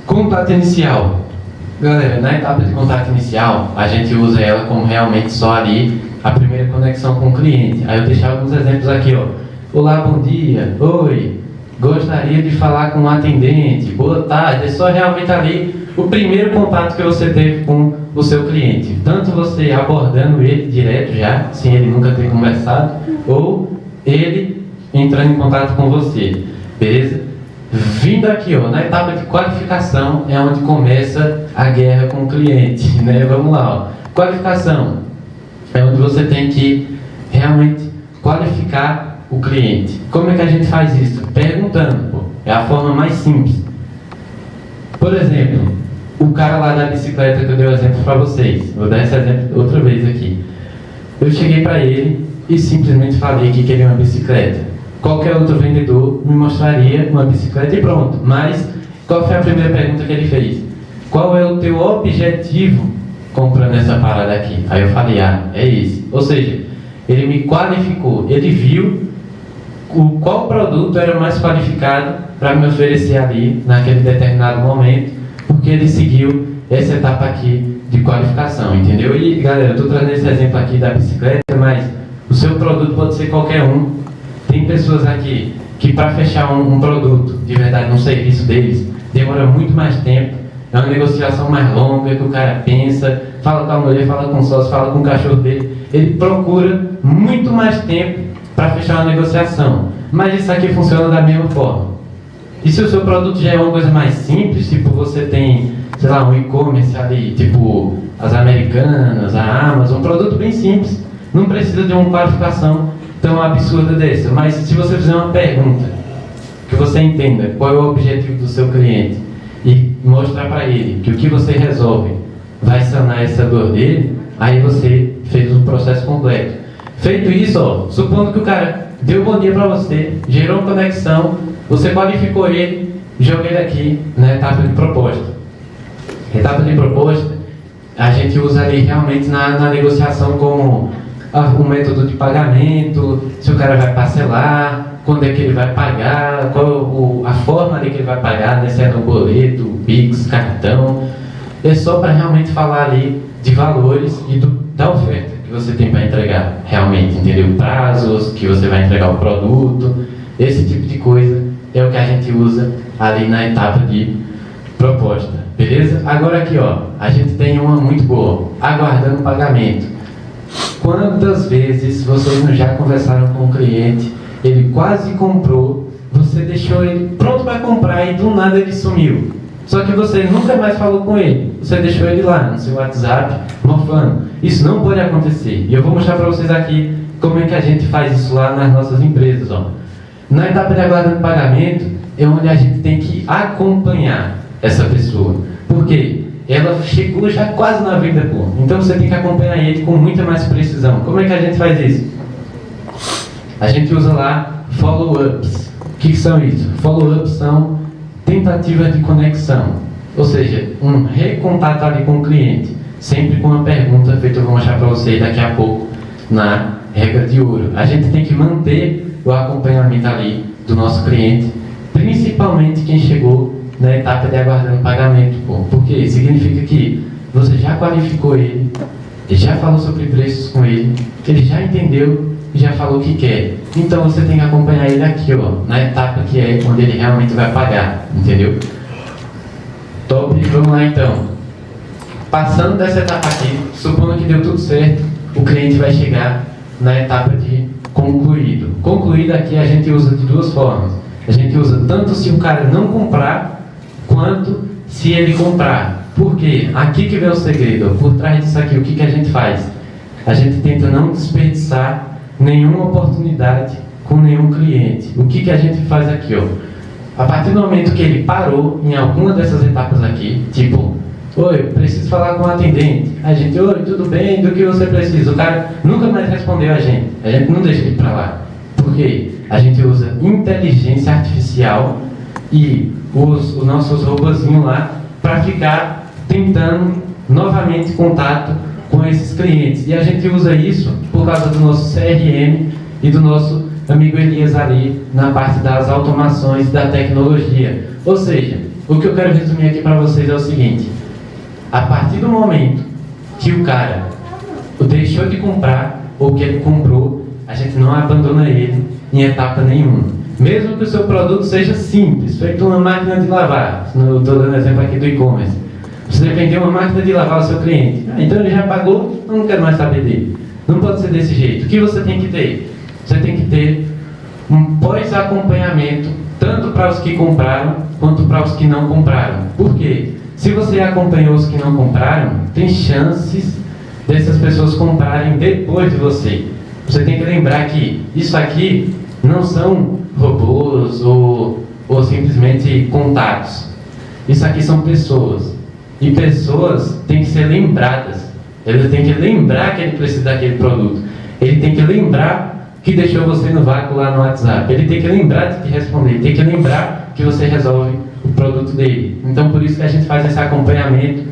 Contato inicial. Galera, na etapa de contato inicial, a gente usa ela como realmente só ali a primeira conexão com o cliente. Aí eu deixo alguns exemplos aqui, ó. Olá, bom dia. Oi, gostaria de falar com um atendente. Boa tarde. É só realmente ali o primeiro contato que você teve com o seu cliente. Tanto você abordando ele direto já, sem ele nunca ter conversado, ou ele entrando em contato com você, beleza? Vindo aqui, ó, na etapa de qualificação é onde começa a guerra com o cliente, né? Vamos lá, ó. Qualificação é onde você tem que realmente qualificar o cliente. Como é que a gente faz isso? Perguntando, pô. É a forma mais simples. Por exemplo, o cara lá da bicicleta que eu dei o exemplo para vocês. Vou dar esse exemplo outra vez aqui. Eu cheguei para ele e simplesmente falei que queria uma bicicleta. Qualquer outro vendedor me mostraria uma bicicleta e pronto. Mas qual foi a primeira pergunta que ele fez? Qual é o teu objetivo comprando essa parada aqui? Aí eu falei, é esse. Ou seja, ele me qualificou, ele viu qual produto era mais qualificado para me oferecer ali naquele determinado momento, porque ele seguiu essa etapa aqui de qualificação, entendeu? E galera, eu estou trazendo esse exemplo aqui da bicicleta, mas o seu produto pode ser qualquer um. Tem pessoas aqui que para fechar um produto, de verdade, um serviço deles, demora muito mais tempo, é uma negociação mais longa, que o cara pensa, fala com a mulher, fala com o sócio, fala com o cachorro dele, ele procura muito mais tempo para fechar uma negociação. Mas isso aqui funciona da mesma forma. E se o seu produto já é uma coisa mais simples, tipo você tem, sei lá, um e-commerce ali, tipo as Americanas, a Amazon, um produto bem simples, não precisa de uma qualificação tão absurda dessa. Mas se você fizer uma pergunta, que você entenda qual é o objetivo do seu cliente e mostrar para ele que o que você resolve vai sanar essa dor dele, aí você fez o processo completo. Feito isso, ó, supondo que o cara deu bom dia para você, gerou uma conexão, você qualificou ele, joga ele aqui na etapa de proposta. Etapa de proposta, a gente usa ali realmente na negociação como o método de pagamento, se o cara vai parcelar, quando é que ele vai pagar, qual a forma ali que ele vai pagar, né, se é no boleto, Pix, cartão. É só para realmente falar ali de valores e da oferta que você tem para entregar, realmente, entendeu? Prazos, que você vai entregar o produto, esse tipo de coisa é o que a gente usa ali na etapa de proposta, beleza? Agora aqui, ó, a gente tem uma muito boa, aguardando o pagamento. Quantas vezes vocês não já conversaram com o cliente, ele quase comprou, você deixou ele pronto para comprar e do nada ele sumiu? Só que você nunca mais falou com ele, você deixou ele lá no seu WhatsApp, mofando. Isso não pode acontecer. E eu vou mostrar para vocês aqui como é que a gente faz isso lá nas nossas empresas, ó. Na etapa de aguardando pagamento, é onde a gente tem que acompanhar essa pessoa. Por quê? Ela chegou já quase na venda, pô. Então você tem que acompanhar ele com muita mais precisão. Como é que a gente faz isso? A gente usa lá follow-ups. O que são isso? Follow-ups são tentativas de conexão. Ou seja, um recontato ali com o cliente. Sempre com uma pergunta feita, eu vou mostrar para vocês daqui a pouco, na regra de ouro. A gente tem que manter o acompanhamento ali do nosso cliente, principalmente quem chegou na etapa de aguardando pagamento, pô. Porque significa que você já qualificou ele, já falou sobre preços com ele já entendeu e já falou o que quer. Então você tem que acompanhar ele aqui, ó, na etapa que é onde ele realmente vai pagar, entendeu? Top, vamos lá então. Passando dessa etapa aqui, supondo que deu tudo certo, o cliente vai chegar na etapa de concluído. Concluído aqui a gente usa de duas formas. A gente usa tanto se o cara não comprar, quanto se ele comprar. Por quê? Aqui que vem o segredo. Por trás disso aqui, o que a gente faz? A gente tenta não desperdiçar nenhuma oportunidade com nenhum cliente. O que a gente faz aqui, ó? A partir do momento que ele parou em alguma dessas etapas aqui, tipo, oi, preciso falar com o atendente. A gente, oi, tudo bem, do que você precisa? O cara nunca mais respondeu a gente não deixa ele para lá. Por quê? A gente usa inteligência artificial e os nossos robozinhos lá para ficar tentando novamente contato com esses clientes. E a gente usa isso por causa do nosso CRM e do nosso amigo Elias ali na parte das automações da tecnologia. Ou seja, o que eu quero resumir aqui para vocês é o seguinte: a partir do momento que o cara deixou de comprar ou que ele comprou, a gente não abandona ele em etapa nenhuma. Mesmo que o seu produto seja simples, feito uma máquina de lavar, estou dando exemplo aqui do e-commerce. O Você vendeu uma máquina de lavar ao seu cliente. Então ele já pagou, eu não quero mais saber dele. Não pode ser desse jeito. O que você tem que ter? Você tem que ter um pós-acompanhamento, tanto para os que compraram, quanto para os que não compraram. Por quê? Se você acompanhou os que não compraram, tem chances dessas pessoas comprarem depois de você. Você tem que lembrar que isso aqui não são robôs ou simplesmente contatos. Isso aqui são pessoas. E pessoas têm que ser lembradas. Ele tem que lembrar que ele precisa daquele produto. Ele tem que lembrar que deixou você no vácuo lá no WhatsApp. Ele tem que lembrar de te responder. Ele tem que lembrar que você resolve o produto dele. Então, por isso que a gente faz esse acompanhamento.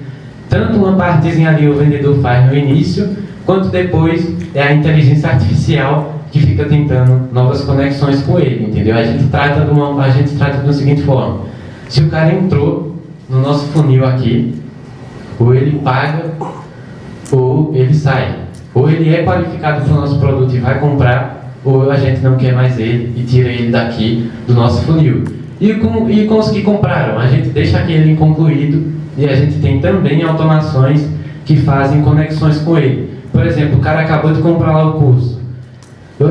Tanto uma partezinha ali o vendedor faz no início, quanto depois é a inteligência artificial que fica tentando novas conexões com ele, entendeu? A gente trata de uma seguinte forma. Se o cara entrou no nosso funil aqui, ou ele paga, ou ele sai. Ou ele é qualificado para o nosso produto e vai comprar, ou a gente não quer mais ele e tira ele daqui do nosso funil. E com os que compraram, a gente deixa aquele inconcluído e a gente tem também automações que fazem conexões com ele. Por exemplo, o cara acabou de comprar lá o curso.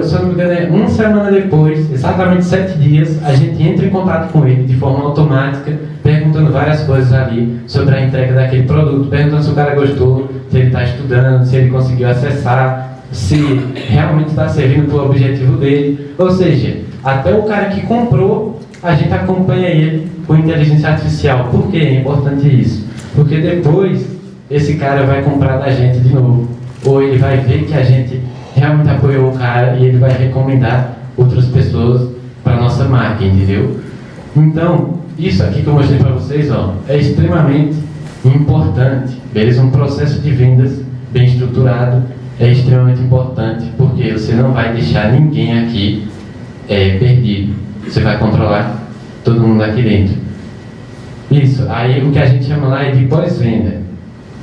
Se eu não me engano, uma semana depois, exatamente 7 dias, a gente entra em contato com ele de forma automática, perguntando várias coisas ali sobre a entrega daquele produto, perguntando se o cara gostou, se ele está estudando, se ele conseguiu acessar, se realmente está servindo para o objetivo dele. Ou seja, até o cara que comprou, a gente acompanha ele com inteligência artificial. Por que é importante isso? Porque depois esse cara vai comprar da gente de novo, ou ele vai ver que a gente realmente apoiou o cara e ele vai recomendar outras pessoas para a nossa marca, entendeu? Então, isso aqui que eu mostrei para vocês, ó, é extremamente importante, beleza? Um processo de vendas bem estruturado é extremamente importante, porque você não vai deixar ninguém aqui perdido. Você vai controlar todo mundo aqui dentro. Isso, aí o que a gente chama lá é de pós-venda,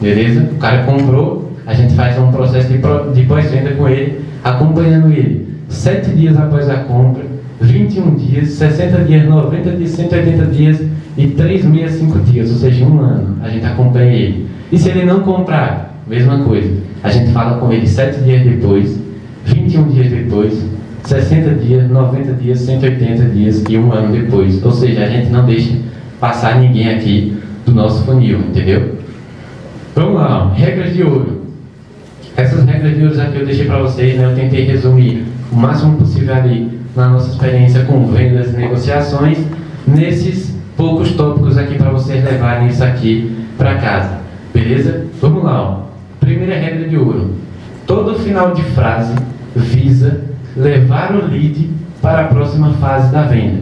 beleza? O cara comprou, a gente faz um processo de pós-venda com ele, acompanhando ele 7 dias após a compra, 21 dias, 60 dias, 90 dias, 180 dias e 365 dias, ou seja, 1 ano, a gente acompanha ele. E se ele não comprar, mesma coisa, a gente fala com ele 7 dias depois, 21 dias depois, 60 dias, 90 dias, 180 dias e 1 ano depois. Ou seja, a gente não deixa passar ninguém aqui do nosso funil, entendeu? Vamos lá, ó, regras de ouro. Essas regras de ouro aqui eu deixei para vocês, né? Eu tentei resumir o máximo possível ali na nossa experiência com vendas e negociações, nesses poucos tópicos aqui para vocês levarem isso aqui para casa, beleza? Vamos lá, ó. Primeira regra de ouro: todo final de frase visa levar o lead para a próxima fase da venda.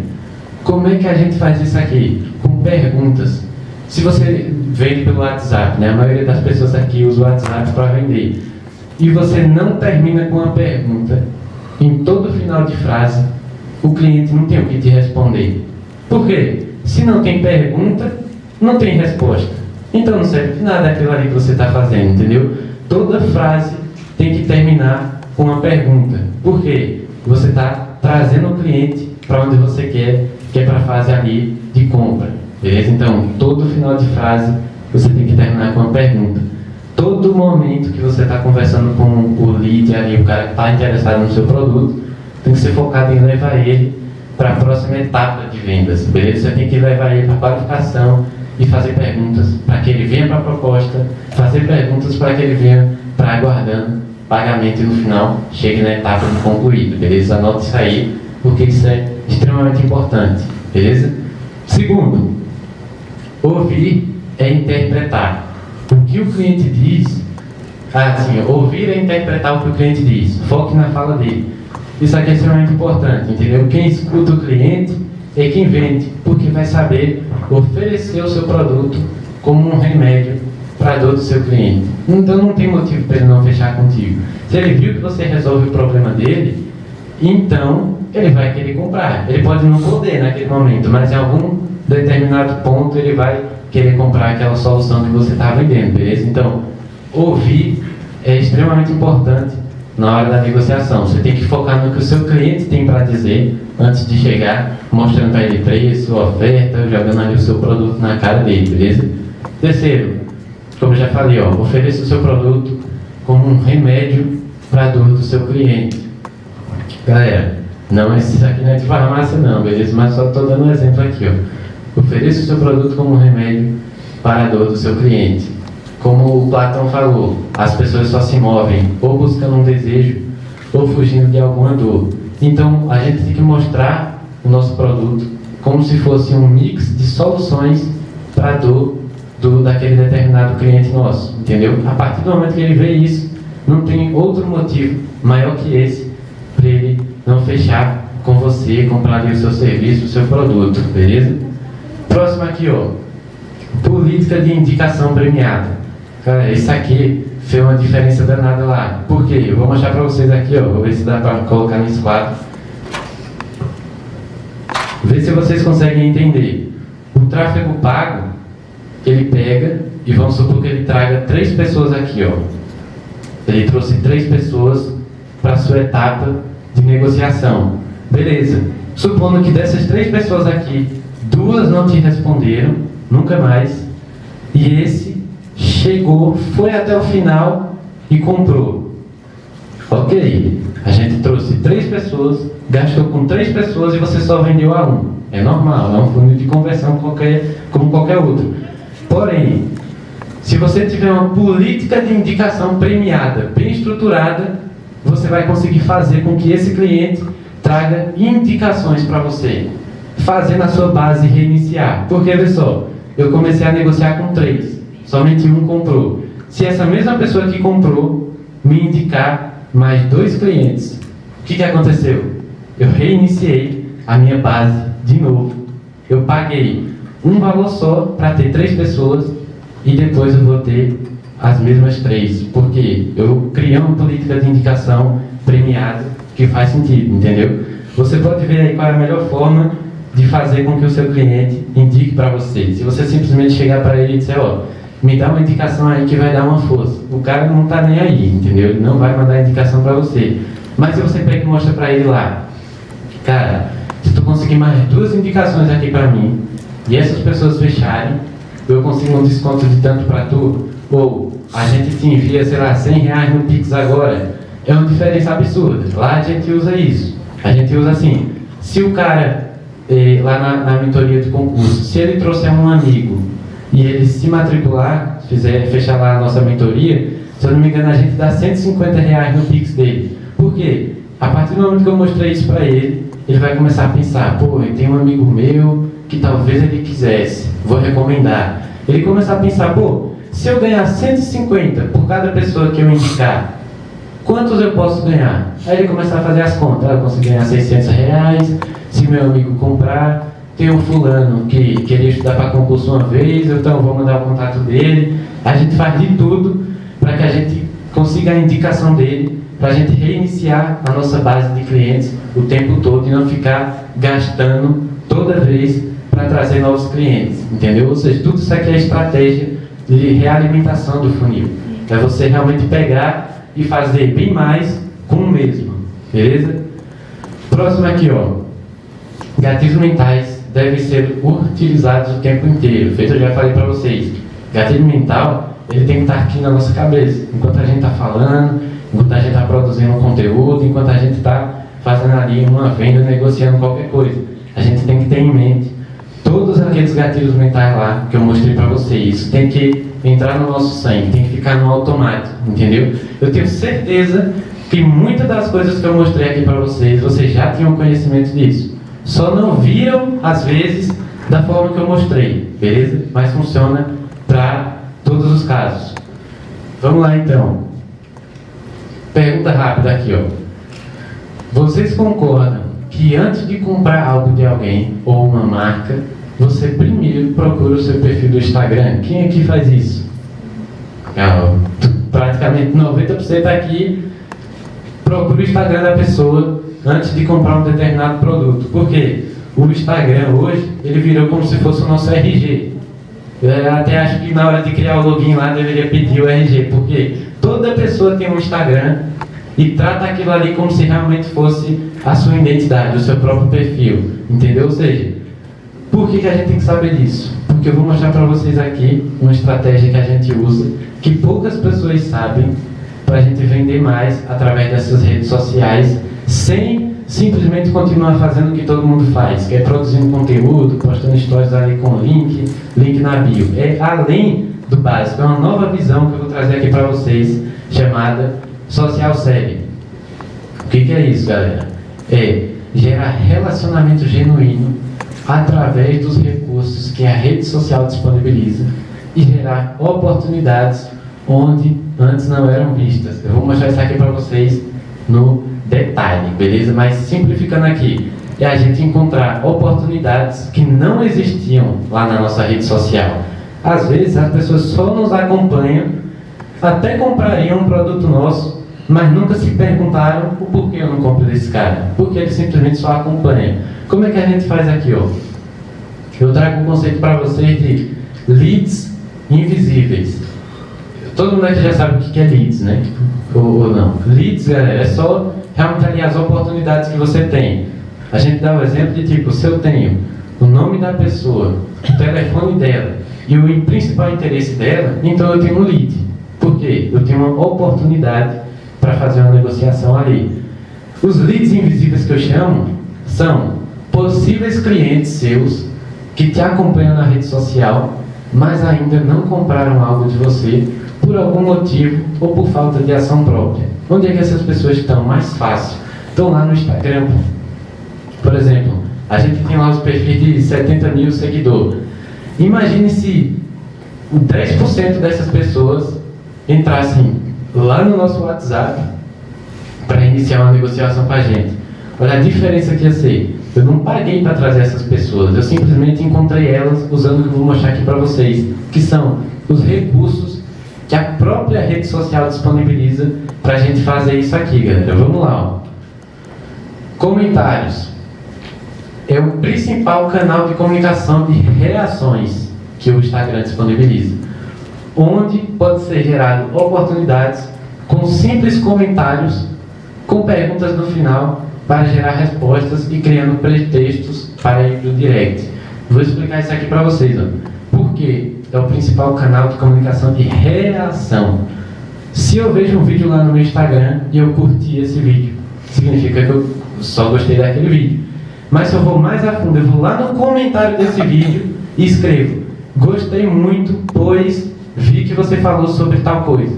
Como é que a gente faz isso aqui? Com perguntas. Se você vende pelo WhatsApp, né? A maioria das pessoas aqui usa o WhatsApp para vender, e você não termina com uma pergunta, em todo final de frase, o cliente não tem o que te responder. Por quê? Se não tem pergunta, não tem resposta. Então não serve de nada aquilo ali que você está fazendo, entendeu? Toda frase tem que terminar com uma pergunta. Por quê? Você está trazendo o cliente para onde você quer, que é para a fase ali de compra, beleza? Então, todo final de frase você tem que terminar com uma pergunta. Todo momento que você está conversando com o lead ali, o cara que está interessado no seu produto, tem que ser focado em levar ele para a próxima etapa de vendas, beleza? Você tem que levar ele para a qualificação e fazer perguntas para que ele venha para a proposta, fazer perguntas para que ele venha para aguardando pagamento e no final chegue na etapa de concluído, beleza? Anote isso aí, porque isso é extremamente importante, beleza? Segundo, ouvir é interpretar. O que o cliente diz, ouvir é interpretar o que o cliente diz. Foque na fala dele. Isso aqui é extremamente importante, entendeu? Quem escuta o cliente é quem vende, porque vai saber oferecer o seu produto como um remédio para a dor do seu cliente. Então não tem motivo para ele não fechar contigo. Se ele viu que você resolve o problema dele, então ele vai querer comprar. Ele pode não poder naquele momento, mas em algum determinado ponto ele vai querer comprar aquela solução que você está vendendo, beleza? Então, ouvir é extremamente importante na hora da negociação. Você tem que focar no que o seu cliente tem para dizer antes de chegar, mostrando para ele preço, oferta, jogando ali o seu produto na cara dele, beleza? Terceiro, como eu já falei, ó, ofereça o seu produto como um remédio para a dor do seu cliente. Galera, não, isso aqui não é de farmácia não, beleza? Mas só estou dando um exemplo aqui, ó. Ofereça o seu produto como um remédio para a dor do seu cliente. Como o Platão falou, as pessoas só se movem ou buscando um desejo ou fugindo de alguma dor. Então, a gente tem que mostrar o nosso produto como se fosse um mix de soluções para a dor daquele determinado cliente nosso, entendeu? A partir do momento que ele vê isso, não tem outro motivo maior que esse para ele não fechar com você, comprar ali o seu serviço, o seu produto, beleza? Próximo aqui, ó, política de indicação premiada. Cara, isso aqui fez uma diferença danada lá. Por quê? Eu vou mostrar para vocês aqui, ó, vou ver se dá para colocar nesse quadro. Vê se vocês conseguem entender. O tráfego pago, ele pega e vamos supor que ele traga 3 pessoas aqui, ó. Ele trouxe 3 pessoas para a sua etapa de negociação. Beleza. Supondo que dessas 3 pessoas aqui, 2 não te responderam, nunca mais, e esse chegou, foi até o final e comprou. Ok, a gente trouxe 3 pessoas, gastou com 3 pessoas e você só vendeu a 1. É normal, é um funil de conversão como qualquer outro. Porém, se você tiver uma política de indicação premiada, bem estruturada, você vai conseguir fazer com que esse cliente traga indicações para você, fazendo a sua base reiniciar. Porque, olha só, eu comecei a negociar com 3, somente 1 comprou. Se essa mesma pessoa que comprou me indicar mais 2 clientes, o que aconteceu? Eu reiniciei a minha base de novo. Eu paguei um valor só para ter 3 pessoas e depois eu vou ter as mesmas 3, porque eu criei uma política de indicação premiada que faz sentido, entendeu? Você pode ver aí qual é a melhor forma de fazer com que o seu cliente indique para você. Se você simplesmente chegar para ele e disser, ó, me dá uma indicação aí que vai dar uma força, o cara não está nem aí, entendeu? Ele não vai mandar indicação para você. Mas se você pega e mostra para ele lá, cara, se tu conseguir mais 2 indicações aqui para mim e essas pessoas fecharem, eu consigo um desconto de tanto para tu, ou a gente te envia, sei lá, R$100 no Pix agora. É uma diferença absurda. Lá a gente usa isso. A gente usa assim, se o cara, lá na mentoria de concurso, se ele trouxer um amigo e ele se matricular, fechar lá a nossa mentoria, se eu não me engano, a gente dá R$150 no Pix dele. Por quê? A partir do momento que eu mostrei isso para ele, ele vai começar a pensar, pô, tem um amigo meu que talvez ele quisesse, vou recomendar. Ele começa a pensar, pô, se eu ganhar 150 por cada pessoa que eu indicar, quantos eu posso ganhar? Aí ele começa a fazer as contas, eu consigo ganhar R$600, se meu amigo comprar, tem um fulano que queria estudar para concurso uma vez, então vou mandar o contato dele. A gente faz de tudo para que a gente consiga a indicação dele, para a gente reiniciar a nossa base de clientes o tempo todo e não ficar gastando toda vez para trazer novos clientes, entendeu? Ou seja, tudo isso aqui é estratégia de realimentação do funil. É você realmente pegar e fazer bem mais com o mesmo, beleza? Próximo aqui, ó. Gatilhos mentais devem ser utilizados o tempo inteiro. Feito, eu já falei para vocês. Gatilho mental, ele tem que estar aqui na nossa cabeça. Enquanto a gente está falando, enquanto a gente está produzindo um conteúdo, enquanto a gente está fazendo ali uma venda, negociando qualquer coisa. A gente tem que ter em mente todos aqueles gatilhos mentais lá que eu mostrei para vocês. Isso tem que entrar no nosso sangue, tem que ficar no automático, entendeu? Eu tenho certeza que muitas das coisas que eu mostrei aqui para vocês já tinham conhecimento disso. Só não viram, às vezes, da forma que eu mostrei, beleza? Mas funciona para todos os casos. Vamos lá, então. Pergunta rápida aqui, ó. Vocês concordam que antes de comprar algo de alguém ou uma marca, você primeiro procura o seu perfil do Instagram? Quem aqui faz isso? Praticamente 90% aqui procura o Instagram da pessoa antes de comprar um determinado produto. Por quê? O Instagram hoje, ele virou como se fosse o nosso RG. Eu até acho que na hora de criar o login lá deveria pedir o RG, porque toda pessoa tem um Instagram e trata aquilo ali como se realmente fosse a sua identidade, o seu próprio perfil, entendeu? Ou seja, por que a gente tem que saber disso? Porque porque eu vou mostrar para vocês aqui uma estratégia que a gente usa, que poucas pessoas sabem, para a gente vender mais através dessas redes sociais, sem simplesmente continuar fazendo o que todo mundo faz, que é produzindo conteúdo, postando stories ali com link na bio. É além do básico, é uma nova visão que eu vou trazer aqui para vocês, chamada Social Selling. O que é isso, galera? É gerar relacionamento genuíno através dos recursos que a rede social disponibiliza e gerar oportunidades onde antes não eram vistas. Eu vou mostrar isso aqui para vocês no detalhe, beleza? Mas simplificando aqui, é a gente encontrar oportunidades que não existiam lá na nossa rede social. Às vezes as pessoas só nos acompanham, até comprariam um produto nosso, mas nunca se perguntaram o porquê eu não compro desse cara, porque ele simplesmente só acompanha. Como é que a gente faz aqui, ó? Eu trago um conceito para vocês de leads invisíveis. Todo mundo aqui já sabe o que é leads, né? Ou não. Leads, galera, é só realmente ali as oportunidades que você tem. A gente dá o exemplo de tipo, se eu tenho o nome da pessoa, o telefone dela e o principal interesse dela, então eu tenho um lead. Por quê? Eu tenho uma oportunidade para fazer uma negociação ali. Os leads invisíveis que eu chamo são possíveis clientes seus que te acompanham na rede social, mas ainda não compraram algo de você por algum motivo ou por falta de ação própria. Onde é que essas pessoas estão? Mais fácil. Estão lá no Instagram. Por exemplo, a gente tem lá os perfis de 70 mil seguidores. Imagine se 10% dessas pessoas entrassem lá no nosso WhatsApp para iniciar uma negociação com a gente. Olha a diferença que ia ser. Eu não paguei para trazer essas pessoas, eu simplesmente encontrei elas usando o que eu vou mostrar aqui para vocês, que são os recursos que a própria rede social disponibiliza para a gente fazer isso aqui, galera. Vamos lá, ó. Comentários é o principal canal de comunicação de reações que o Instagram disponibiliza, onde pode ser gerado oportunidades com simples comentários, com perguntas no final, para gerar respostas e criando pretextos para ir para o direct. Vou explicar isso aqui para vocês, ó. Porque é o principal canal de comunicação de reação. Se eu vejo um vídeo lá no meu Instagram e eu curti esse vídeo, significa que eu só gostei daquele vídeo. Mas se eu vou mais a fundo, eu vou lá no comentário desse vídeo e escrevo: gostei muito, pois vi que você falou sobre tal coisa.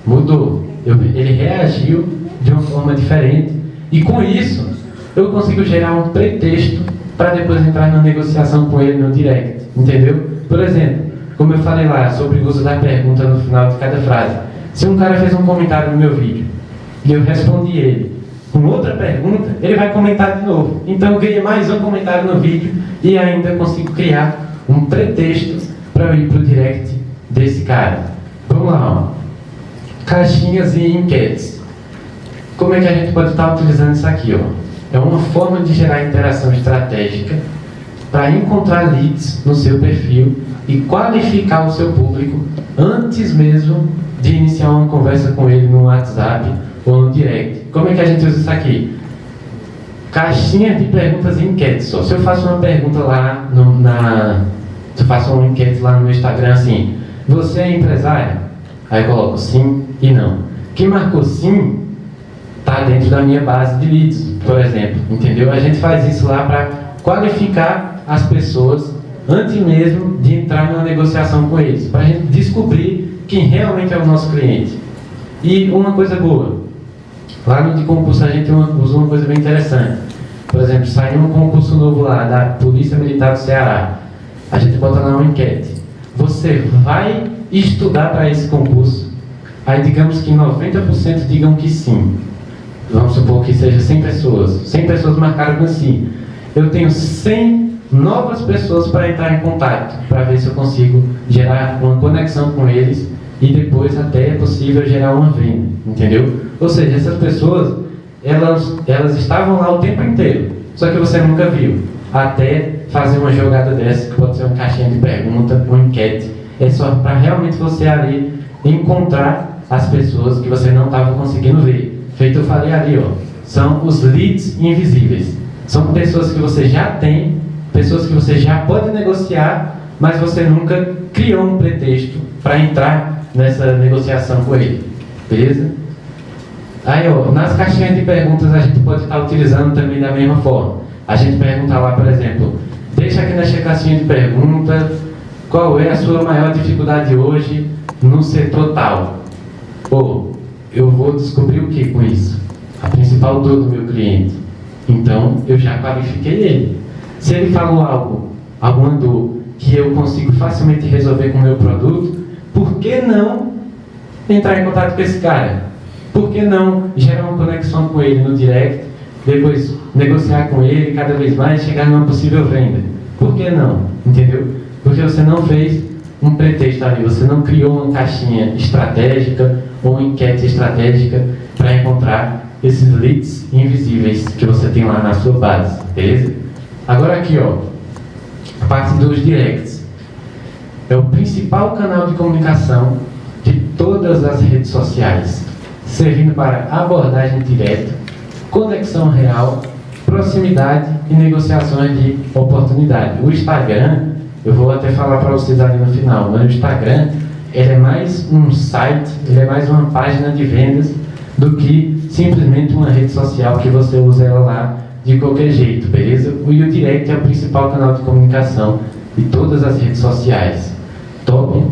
Mudou. Ele reagiu de uma forma diferente. E com isso, eu consigo gerar um pretexto para depois entrar na negociação com ele no direct. Entendeu? Por exemplo, como eu falei lá sobre o uso da pergunta no final de cada frase. Se um cara fez um comentário no meu vídeo e eu respondi ele com outra pergunta, ele vai comentar de novo. Então eu ganhei mais um comentário no vídeo e ainda consigo criar um pretexto para eu ir para o direct desse cara. Vamos lá, ó. Caixinhas e enquetes. Como é que a gente pode estar utilizando isso aqui, ó? É uma forma de gerar interação estratégica para encontrar leads no seu perfil e qualificar o seu público antes mesmo de iniciar uma conversa com ele no WhatsApp ou no direct. Como é que a gente usa isso aqui? Caixinha de perguntas e enquetes. Só. Se eu faço uma pergunta lá se eu faço uma enquete lá no meu Instagram assim: você é empresário? Aí eu coloco sim e não. Quem marcou sim está dentro da minha base de leads, por exemplo, entendeu? A gente faz isso lá para qualificar as pessoas antes mesmo de entrar numa negociação com eles, para a gente descobrir quem realmente é o nosso cliente. E uma coisa boa, lá no de concurso a gente usa uma coisa bem interessante. Por exemplo, saiu um concurso novo lá da Polícia Militar do Ceará, a gente bota lá uma enquete: você vai estudar para esse concurso? Aí digamos que 90% digam que sim. Vamos supor que seja 100 pessoas. 100 pessoas marcaram com sim. Eu tenho 100 novas pessoas para entrar em contato, para ver se eu consigo gerar uma conexão com eles e depois até é possível gerar uma venda, entendeu? Ou seja, essas pessoas, elas estavam lá o tempo inteiro, só que você nunca viu, até fazer uma jogada dessa, que pode ser uma caixinha de pergunta, uma enquete. É só para realmente você ali encontrar as pessoas que você não estava conseguindo ver. Feito eu falei ali, ó, são os leads invisíveis. São pessoas que você já tem, pessoas que você já pode negociar, mas você nunca criou um pretexto para entrar nessa negociação com ele, beleza? Aí, ó, nas caixinhas de perguntas a gente pode estar utilizando também da mesma forma. A gente pergunta lá, por exemplo, deixa aqui na caixinha de perguntas qual é a sua maior dificuldade hoje no setor tal. Pô, eu vou descobrir o que com isso? A principal dor do meu cliente. Então, eu já qualifiquei ele. Se ele falou alguma dor que eu consigo facilmente resolver com o meu produto, por que não entrar em contato com esse cara? Por que não gerar uma conexão com ele no direct, depois negociar com ele cada vez mais e chegar numa possível venda? Por que não? Entendeu? Porque você não fez um pretexto ali, você não criou uma caixinha estratégica ou uma enquete estratégica para encontrar esses leads invisíveis que você tem lá na sua base, beleza? Agora aqui, ó, a parte dos directs. É o principal canal de comunicação de todas as redes sociais, servindo para abordagem direta, conexão real, proximidade e negociações de oportunidade. O Instagram, eu vou até falar para vocês ali no final, mas o Instagram, ele é mais um site, ele é mais uma página de vendas do que simplesmente uma rede social que você usa ela lá de qualquer jeito, beleza? O direct é o principal canal de comunicação de todas as redes sociais. Top?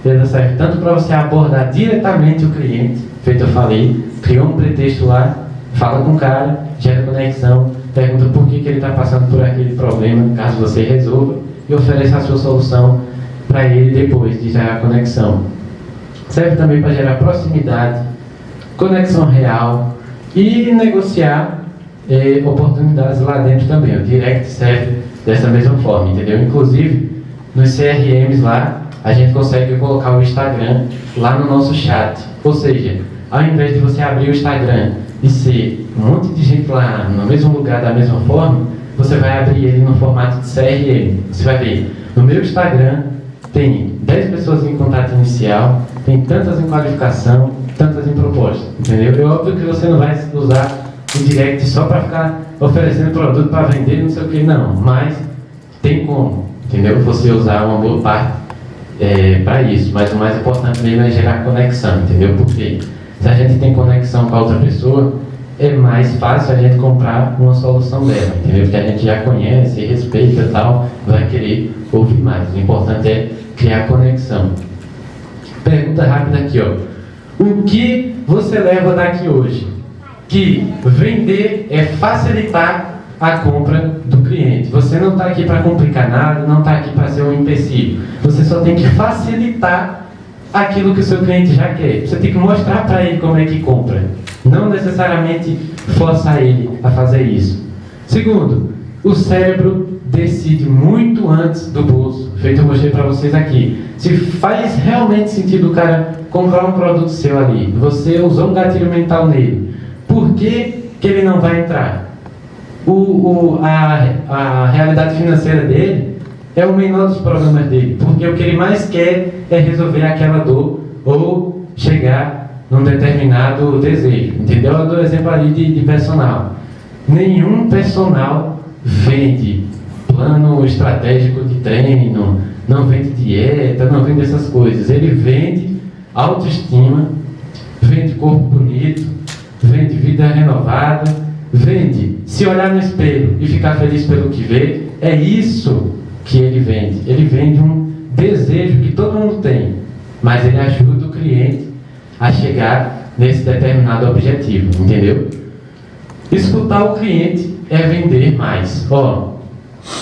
Ele serve tanto para você abordar diretamente o cliente, feito eu falei, criou um pretexto lá, fala com o cara, gera conexão, pergunta por que ele está passando por aquele problema, caso você resolva, e oferece a sua solução para ele depois de gerar conexão. Serve também para gerar proximidade, conexão real e negociar oportunidades lá dentro também. O direct serve dessa mesma forma, entendeu? Inclusive, nos CRMs lá, a gente consegue colocar o Instagram lá no nosso chat. Ou seja, ao invés de você abrir o Instagram e ser um monte de gente lá no mesmo lugar da mesma forma, você vai abrir ele no formato de CRM. Você vai ver, no meu Instagram tem 10 pessoas em contato inicial, tem tantas em qualificação, tantas em proposta, entendeu? É óbvio que você não vai usar o direct só para ficar oferecendo produto para vender, não sei o que, não. Mas tem como, entendeu? Você usar uma boa parte para isso. Mas o mais importante mesmo é gerar conexão, entendeu? Porque se a gente tem conexão com a outra pessoa, é mais fácil a gente comprar uma solução dela, entendeu? Porque a gente já conhece, respeita e tal, vai querer ouvir mais. O importante é criar conexão. Pergunta rápida aqui, ó. O que você leva daqui hoje? Que vender é facilitar a compra do cliente. Você não está aqui para complicar nada, não está aqui para ser um empecilho. Você só tem que facilitar aquilo que o seu cliente já quer. Você tem que mostrar para ele como é que compra. Não necessariamente forçar ele a fazer isso. Segundo, o cérebro decide muito antes do bolso. Feito eu mostrei para vocês aqui. Se faz realmente sentido o cara comprar um produto seu ali, você usou um gatilho mental nele, por que ele não vai entrar? A realidade financeira dele é o menor dos problemas dele, porque o que ele mais quer é resolver aquela dor ou chegar num determinado desejo, entendeu? Eu dou exemplo ali de personal. Nenhum personal vende plano estratégico de treino, não vende dieta, não vende essas coisas. Ele vende autoestima, vende corpo bonito, vende vida renovada, vende se olhar no espelho e ficar feliz pelo que vê. É isso que ele vende. Ele vende um desejo que todo mundo tem, mas ele ajuda o cliente a chegar nesse determinado objetivo, entendeu? Escutar o cliente é vender mais. Ó,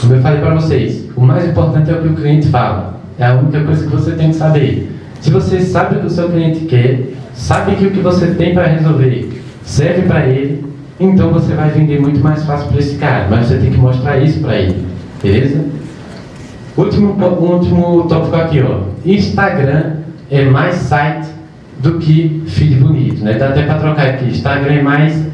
como eu falei para vocês, o mais importante é o que o cliente fala. É a única coisa que você tem que saber. Se você sabe o que o seu cliente quer, sabe que o que você tem para resolver serve para ele, então você vai vender muito mais fácil para esse cara. Mas você tem que mostrar isso para ele, beleza? Último tópico aqui, ó. Instagram é mais site do que feed bonito, né? Dá até para trocar aqui. Instagram é mais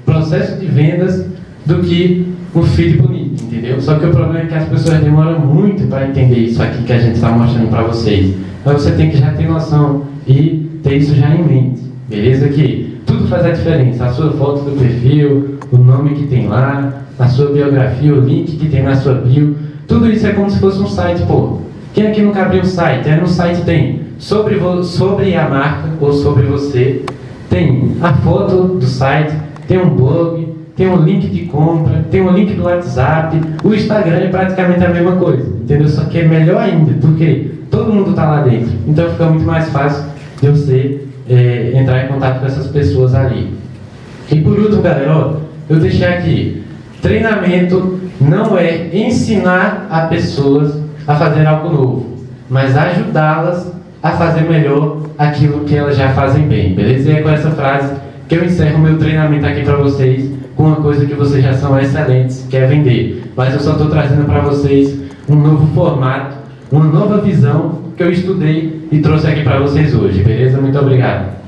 processo de vendas do que um feed bonito, entendeu? Só que o problema é que as pessoas demoram muito para entender isso aqui que a gente está mostrando para vocês. Então você tem que já ter noção e ter isso já em mente, beleza? Que tudo faz a diferença. A sua foto do perfil, o nome que tem lá, na sua biografia, o link que tem na sua bio. Tudo isso é como se fosse um site, pô. Quem aqui nunca abriu um site? No site tem sobre a marca ou sobre você, tem a foto do site, tem um blog, tem um link de compra, tem um link do WhatsApp. O Instagram é praticamente a mesma coisa, entendeu? Só que é melhor ainda, porque todo mundo está lá dentro. Então fica muito mais fácil de você entrar em contato com essas pessoas ali. E por último, galera, ó, eu deixei aqui. Treinamento não é ensinar a pessoas a fazer algo novo, mas ajudá-las a fazer melhor aquilo que elas já fazem bem, beleza? E é com essa frase que eu encerro o meu treinamento aqui para vocês, com uma coisa que vocês já são excelentes, que é vender. Mas eu só estou trazendo para vocês um novo formato, uma nova visão que eu estudei e trouxe aqui para vocês hoje, beleza? Muito obrigado.